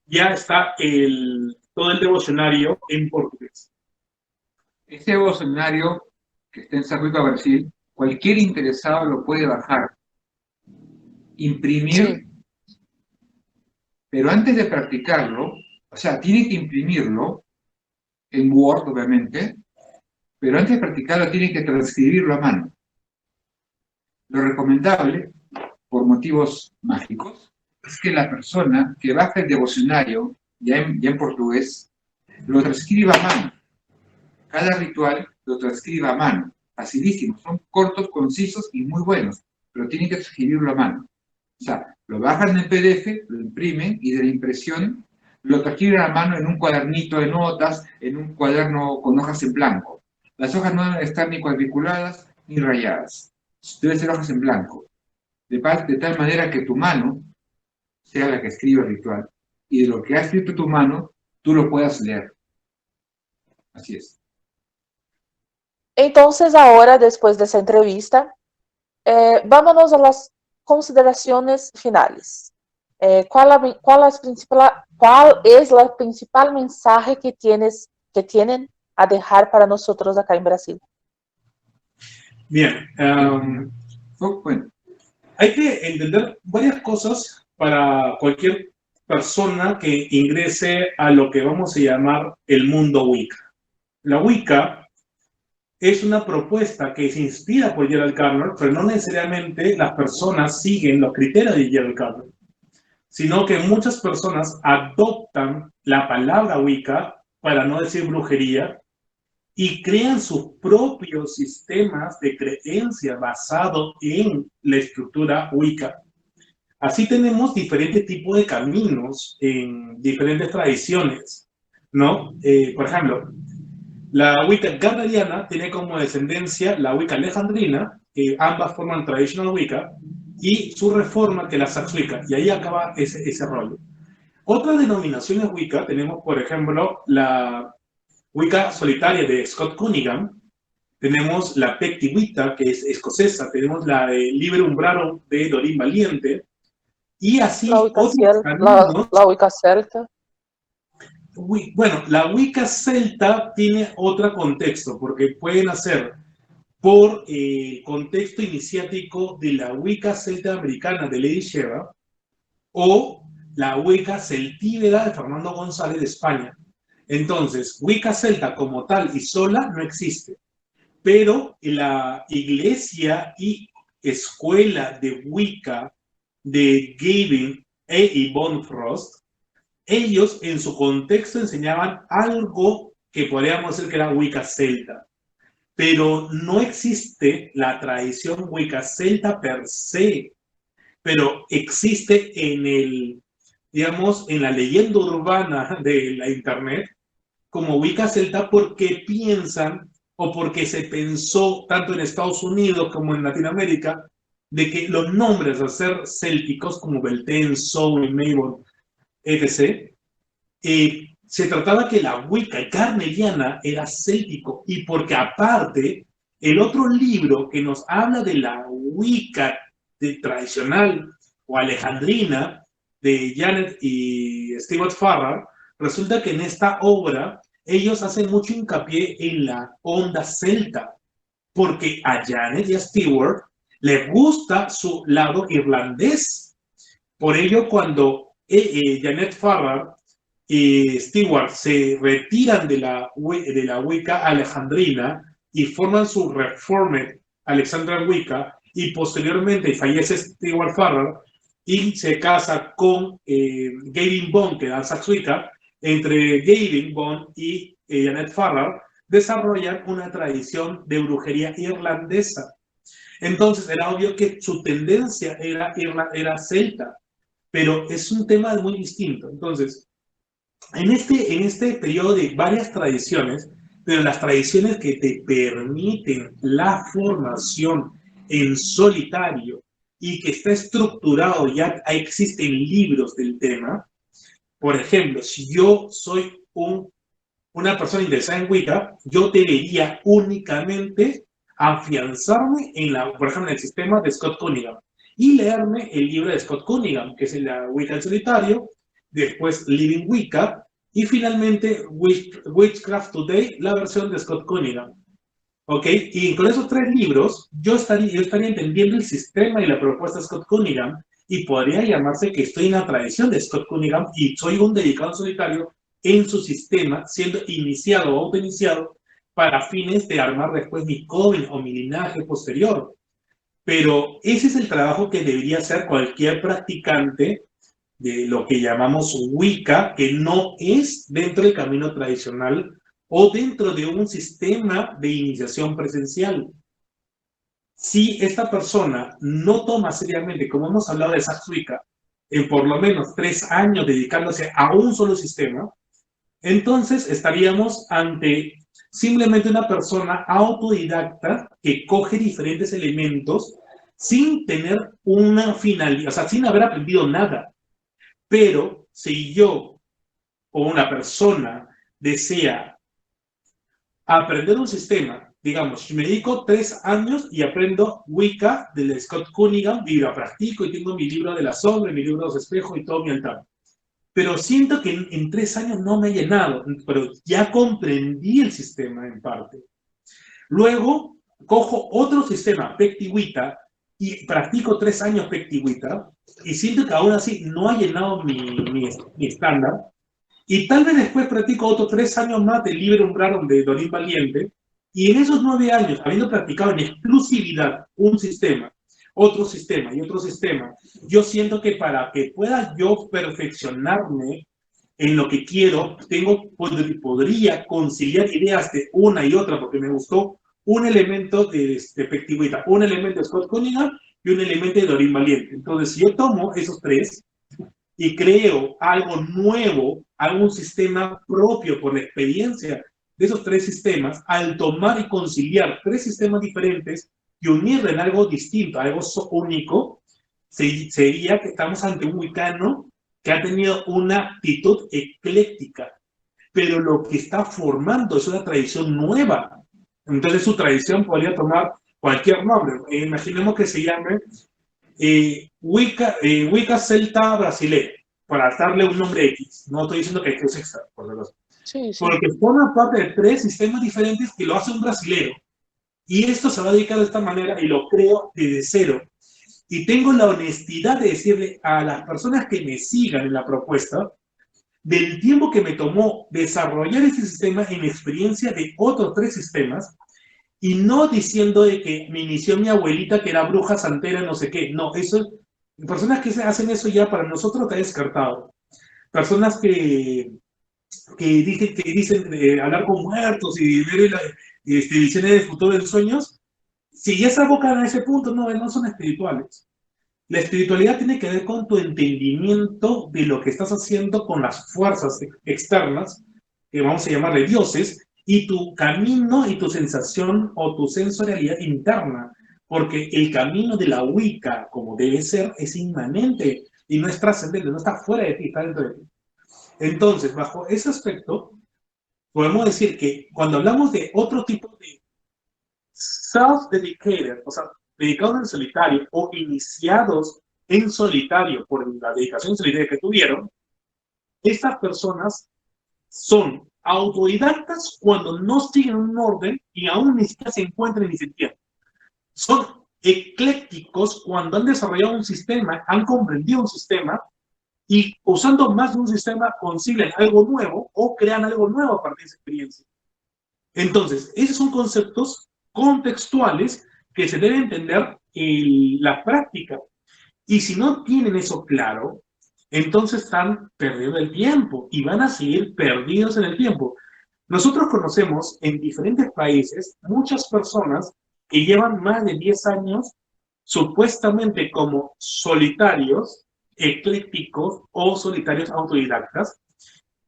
ya está todo el devocionario en portugués. Este devocionario que está en Sax Wicca Brasil, cualquier interesado lo puede bajar, imprimir, pero antes de practicarlo, o sea, tiene que imprimirlo en Word, obviamente, pero antes de practicarlo tiene que transcribirlo a mano. Lo recomendable, por motivos mágicos, es que la persona que baja el devocionario, ya en portugués, lo transcriba a mano. Cada ritual lo transcriba a mano. Facilísimo, son cortos, concisos y muy buenos, pero tienen que transcribirlo a mano. O sea, lo bajan en PDF, lo imprimen y de la impresión lo transcriben a mano en un cuadernito de notas, en un cuaderno con hojas en blanco. Las hojas no deben estar ni cuadriculadas ni rayadas. Deben ser hojas en blanco. De tal manera que tu mano sea la que escribe el ritual. Y de lo que ha escrito tu mano, tú lo puedas leer. Así es. Entonces, ahora, después de esa entrevista, vámonos a las consideraciones finales. ¿Cuál es la principal mensaje que tienen a dejar para nosotros acá en Brasil? Bien, Bueno, hay que entender varias cosas para cualquier persona que ingrese a lo que vamos a llamar el mundo Wicca. La Wicca es una propuesta que se inspira por Gerald Gardner, pero no necesariamente las personas siguen los criterios de Gerald Gardner, sino que muchas personas adoptan la palabra Wicca, para no decir brujería, y crean sus propios sistemas de creencia basados en la estructura Wicca. Así tenemos diferentes tipos de caminos en diferentes tradiciones, ¿no? Por ejemplo, la Wicca gardneriana tiene como descendencia la Wicca alejandrina, que ambas forman traditional Wicca, y su reforma, que es la Sax Wicca, y ahí acaba ese rollo. Otras denominaciones Wicca tenemos, por ejemplo, la Wicca solitaria de Scott Cunningham, tenemos la Pecti Wicca, que es escocesa, tenemos la de Libre Umbrarum de Doreen Valiente, y así la Wicca celta. Bueno, la Wicca celta tiene otro contexto, porque pueden hacer por el contexto iniciático de la Wicca celta americana de Lady Sheva o la Wicca celtíbera de Fernando González de España. Entonces, Wicca celta como tal y sola no existe, pero la iglesia y escuela de Wicca de Gavin e Yvonne Frost, ellos en su contexto enseñaban algo que podríamos decir que era Wicca celta, pero no existe la tradición Wicca celta per se, pero existe digamos, en la leyenda urbana de la internet como Wicca celta porque piensan o porque se pensó tanto en Estados Unidos como en Latinoamérica de que los nombres a ser célticos como Beltane, Samhain, Mabon, etc., se trataba que la Wicca gardneriana era céltico y porque aparte el otro libro que nos habla de la Wicca tradicional o alejandrina de Janet y Stewart Farrar, resulta que en esta obra ellos hacen mucho hincapié en la onda celta, porque a Janet y a Stewart les gusta su lado irlandés. Por ello, cuando Janet Farrar y Stewart se retiran de la Wicca alejandrina y forman su Reformed Alexandrian Wicca, y posteriormente fallece Stewart Farrar y se casa con Gavin Bond, que da Sax Wicca. Entre Gavin Bond y Janet Farrar desarrollan una tradición de brujería irlandesa. Entonces era obvio que su tendencia era celta, pero es un tema muy distinto. Entonces, en este periodo de varias tradiciones, pero las tradiciones que te permiten la formación en solitario y que está estructurado, ya existen libros del tema. Por ejemplo, si yo soy una persona interesada en Wicca, yo debería únicamente afianzarme por ejemplo, en el sistema de Scott Cunningham y leerme el libro de Scott Cunningham, que es la Wicca en solitario, después Living Wicca, y finalmente Witchcraft Today, la versión de Scott Cunningham. ¿Ok? Y con esos 3 libros, yo estaría entendiendo el sistema y la propuesta de Scott Cunningham, y podría llamarse que estoy en la tradición de Scott Cunningham y soy un dedicado solitario en su sistema, siendo iniciado o autoiniciado para fines de armar después mi coven o mi linaje posterior. Pero ese es el trabajo que debería hacer cualquier practicante de lo que llamamos Wicca, que no es dentro del camino tradicional o dentro de un sistema de iniciación presencial. Si esta persona no toma seriamente, como hemos hablado de Sax Wicca, en por lo menos 3 años dedicándose a un solo sistema, entonces estaríamos ante simplemente una persona autodidacta que coge diferentes elementos sin tener una finalidad, o sea, sin haber aprendido nada. Pero si yo o una persona desea aprender un sistema, digamos, me dedico 3 años y aprendo Wicca de Scott Cunningham y lo practico y tengo mi libro de la sombra, mi libro de los espejos y todo mi altar. Pero siento que en 3 años no me he llenado, pero ya comprendí el sistema en parte. Luego, cojo otro sistema, Pecti-Wicca, y practico 3 años Pecti-Wicca, y siento que aún así no ha llenado mi estándar, y tal vez después practico otros 3 años más de Libre Umbrarum de Dorín Valiente, y en esos 9 años, habiendo practicado en exclusividad un sistema, otro sistema y otro sistema, yo siento que para que pueda yo perfeccionarme en lo que quiero, podría conciliar ideas de una y otra, porque me gustó un elemento de Pecti-Wicca, un elemento de Scott Cunningham y un elemento de Dorín Valiente. Entonces, si yo tomo esos 3 y creo algo nuevo, algún sistema propio por la experiencia de esos 3 sistemas, al tomar y conciliar 3 sistemas diferentes y unirlo en algo distinto, algo único, sería que estamos ante un wicano que ha tenido una actitud ecléctica, pero lo que está formando es una tradición nueva. Entonces su tradición podría tomar cualquier nombre. Imaginemos que se llame Wicca Celta Brasileña, para darle un nombre X. No estoy diciendo que es extra, por lo menos. Sí, sí. Porque forma parte de 3 sistemas diferentes que lo hace un brasilero. Y esto se va a dedicar de esta manera y lo creo desde cero. Y tengo la honestidad de decirle a las personas que me sigan en la propuesta del tiempo que me tomó desarrollar este sistema en experiencia de otros 3 sistemas, y no diciendo de que me inició mi abuelita que era bruja santera, no sé qué. No, eso, personas que hacen eso ya para nosotros está descartado. Personas que dicen hablar con muertos y ver visiones de futuro en sueños, si ya se abocan a ese punto, no son espirituales. La espiritualidad tiene que ver con tu entendimiento de lo que estás haciendo con las fuerzas externas, que vamos a llamarle dioses, y tu camino y tu sensación o tu sensorialidad interna, porque el camino de la Wicca, como debe ser, es inmanente y no es trascendente, no está fuera de ti, está dentro de ti. Entonces, bajo ese aspecto, podemos decir que cuando hablamos de otro tipo self-dedicated, o sea, dedicados en solitario o iniciados en solitario por la dedicación solitaria que tuvieron, estas personas son autodidactas cuando no siguen un orden y aún ni siquiera se encuentran ni siquiera. Son eclécticos cuando han desarrollado un sistema, han comprendido un sistema y usando más de un sistema consiguen algo nuevo o crean algo nuevo a partir de esa experiencia. Entonces, esos son conceptos contextuales que se debe entender en la práctica. Y si no tienen eso claro, entonces están perdiendo el tiempo y van a seguir perdidos en el tiempo. Nosotros conocemos en diferentes países muchas personas que llevan más de 10 años supuestamente como solitarios, eclécticos o solitarios autodidactas,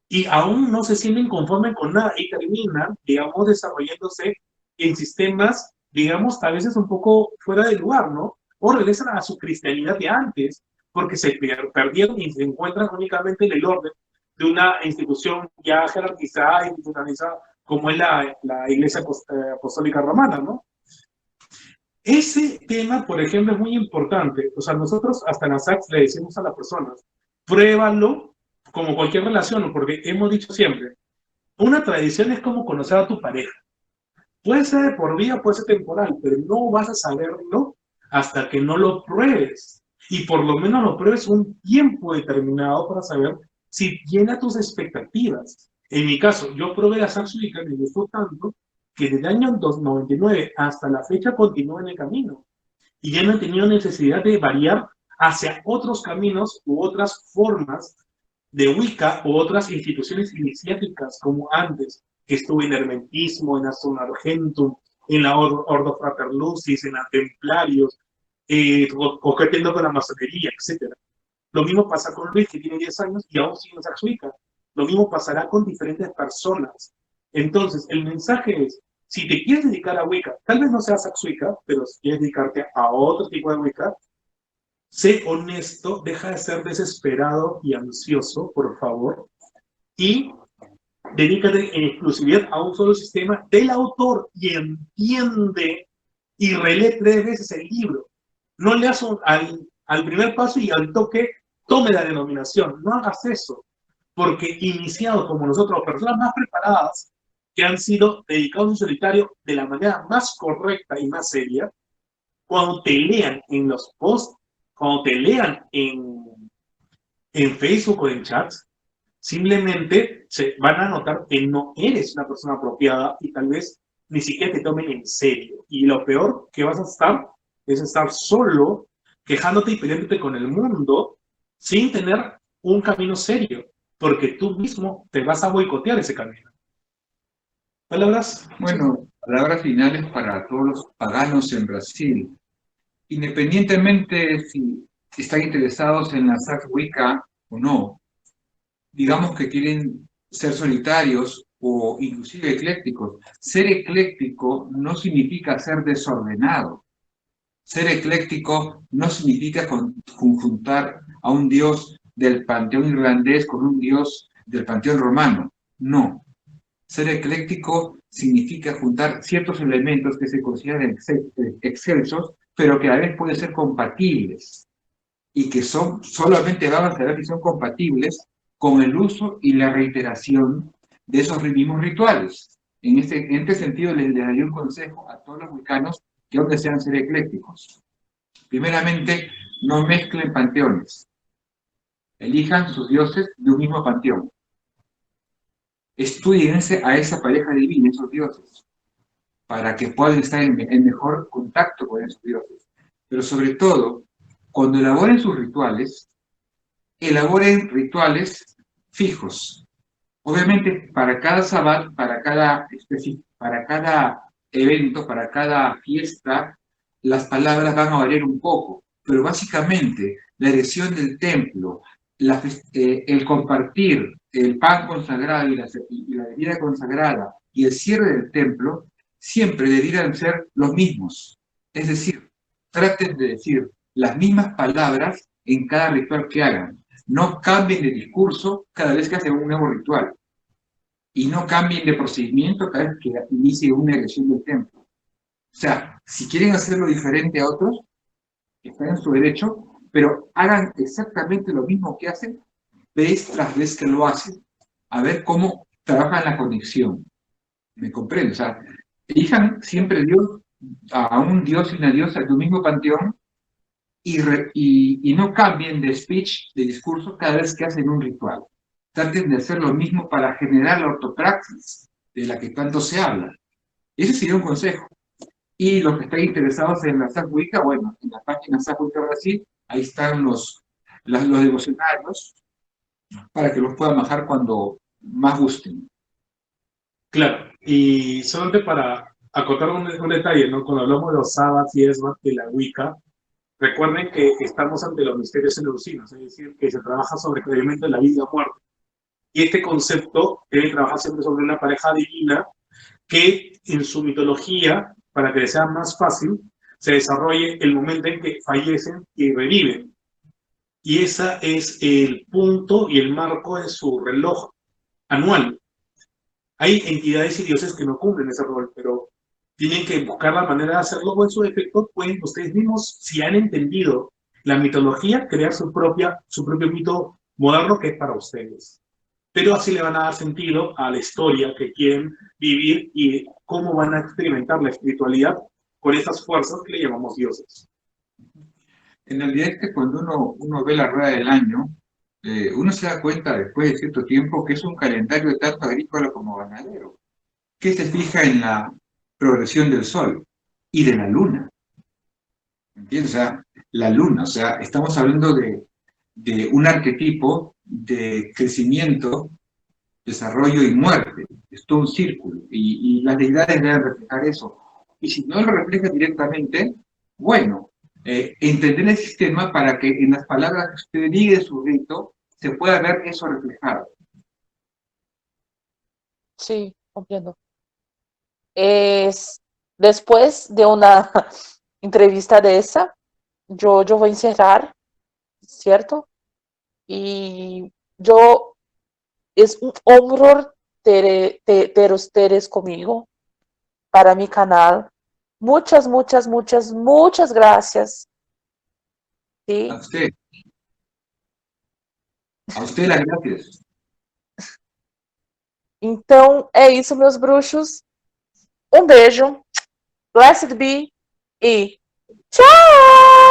y aún no se sienten conformes con nada y terminan, digamos, desarrollándose en sistemas, digamos, a veces un poco fuera de lugar, ¿no? O regresan a su cristianidad de antes, porque se perdieron y se encuentran únicamente en el orden de una institución ya jerarquizada, institucionalizada, como es la Iglesia Apostólica Romana, ¿no? Ese tema, por ejemplo, es muy importante. O sea, nosotros hasta en la SACS le decimos a las personas, pruébalo como cualquier relación, porque hemos dicho siempre, una tradición es como conocer a tu pareja. Puede ser de por vida, puede ser temporal, pero no vas a saberlo hasta que no lo pruebes. Y por lo menos lo pruebes un tiempo determinado para saber si llena tus expectativas. En mi caso, yo probé la SACS Suica, me gustó tanto que desde el año 99 hasta la fecha continúo en el camino. Y ya no he tenido necesidad de variar hacia otros caminos u otras formas de Wicca u otras instituciones iniciáticas como antes, que estuve en Hermetismo, en Asum Argentum, en la Ordo Fraterlucis, en la Templarios, coqueteando con la masonería, etc. Lo mismo pasa con Luis, que tiene 10 años y aún sigue en SACS Wicca. Lo mismo pasará con diferentes personas. Entonces, el mensaje es, si te quieres dedicar a Wicca, tal vez no sea SACS Wicca, pero si quieres dedicarte a otro tipo de Wicca, sé honesto, deja de ser desesperado y ansioso, por favor, y dedícate en exclusividad a un solo sistema del autor y entiende y relee 3 veces el libro. No leas al primer paso y al toque tome la denominación. No hagas eso, porque iniciados como nosotros, personas más preparadas, que han sido dedicados en solitario de la manera más correcta y más seria, cuando te lean en los posts, cuando te lean en Facebook o en chats, simplemente se van a notar que no eres una persona apropiada y tal vez ni siquiera te tomen en serio. Y lo peor que vas a estar es estar solo, quejándote y peleándote con el mundo sin tener un camino serio, porque tú mismo te vas a boicotear ese camino. ¿Palabras? Bueno, palabras finales para todos los paganos en Brasil. Independientemente si están interesados en la SACS Wicca o no, digamos que quieren ser solitarios o inclusive eclécticos. Ser ecléctico no significa ser desordenado. Ser ecléctico no significa conjuntar a un dios del panteón irlandés con un dios del panteón romano. No. Ser ecléctico significa juntar ciertos elementos que se consideran excelsos, pero que a la vez pueden ser compatibles y que solamente van a saber si son compatibles con el uso y la reiteración de esos mismos rituales. En este sentido, les daría un consejo a todos los wiccanos que aún desean ser eclécticos. Primeramente, no mezclen panteones. Elijan sus dioses de un mismo panteón. Estudiense a esa pareja divina, esos dioses, para que puedan estar en mejor contacto con esos dioses. Pero sobre todo, cuando elaboren sus rituales, elaboren rituales fijos. Obviamente, para cada sabbat, para cada evento, para cada fiesta, las palabras van a variar un poco, pero básicamente la erección del templo, el compartir el pan consagrado y la bebida consagrada y el cierre del templo siempre debieran ser los mismos. Es decir, traten de decir las mismas palabras en cada ritual que hagan. No cambien de discurso cada vez que hacen un nuevo ritual. Y no cambien de procedimiento cada vez que inicie una erección del templo. sea, si quieren hacerlo diferente a otros, están en su derecho, pero hagan exactamente lo mismo que hacen, vez tras vez que lo hacen. A ver cómo trabajan la conexión. ¿Me comprende? O sea, elijan siempre Dios, a un Dios y una diosa de tu mismo panteón y no cambien de speech, de discurso, cada vez que hacen un ritual. Traten de hacer lo mismo para generar la ortopraxis de la que tanto se habla. Ese sería un consejo. Y los que están interesados en la SAC Wicca, bueno, en la página SAC Wicca Brasil, ahí están los devocionarios para que los puedan bajar cuando más gusten. Claro, y solamente para acotar un detalle, ¿no? Cuando hablamos de los sabbats y esmas de la Wicca, recuerden que estamos ante los misterios eleusinos, es decir, que se trabaja sobre el elemento de la vida y muerte. Y este concepto debe trabajar siempre sobre una pareja divina que en su mitología, para que les sea más fácil, se desarrolle el momento en que fallecen y reviven. Y ese es el punto y el marco de su reloj anual. Hay entidades y dioses que no cumplen ese rol, pero tienen que buscar la manera de hacerlo o en su defecto pueden ustedes mismos, si han entendido la mitología, crear su propio mito moderno que es para ustedes. Pero así le van a dar sentido a la historia que quieren vivir y cómo van a experimentar la espiritualidad con esas fuerzas que le llamamos dioses. En realidad es que cuando uno ve la rueda del año, uno se da cuenta después de cierto tiempo que es un calendario tanto agrícola como ganadero, que se fija en la progresión del sol y de la luna. ¿Entiendes? O sea, la luna, o sea, estamos hablando de un arquetipo de crecimiento, desarrollo y muerte. Es todo un círculo y las deidades deben reflejar eso. Y si no lo refleja directamente, bueno, entender el sistema para que en las palabras que usted diga su rito se pueda ver eso reflejado. Sí, comprendo. Después de una entrevista de esa, yo voy a encerrar, ¿cierto? Y es un honor ter ustedes conmigo para mi canal. Muchas, muchas, muchas, muchas gracias. ¿Sí? A usted las gracias. Então, é isso, meus bruxos. Um beijo. Blessed be e tchau!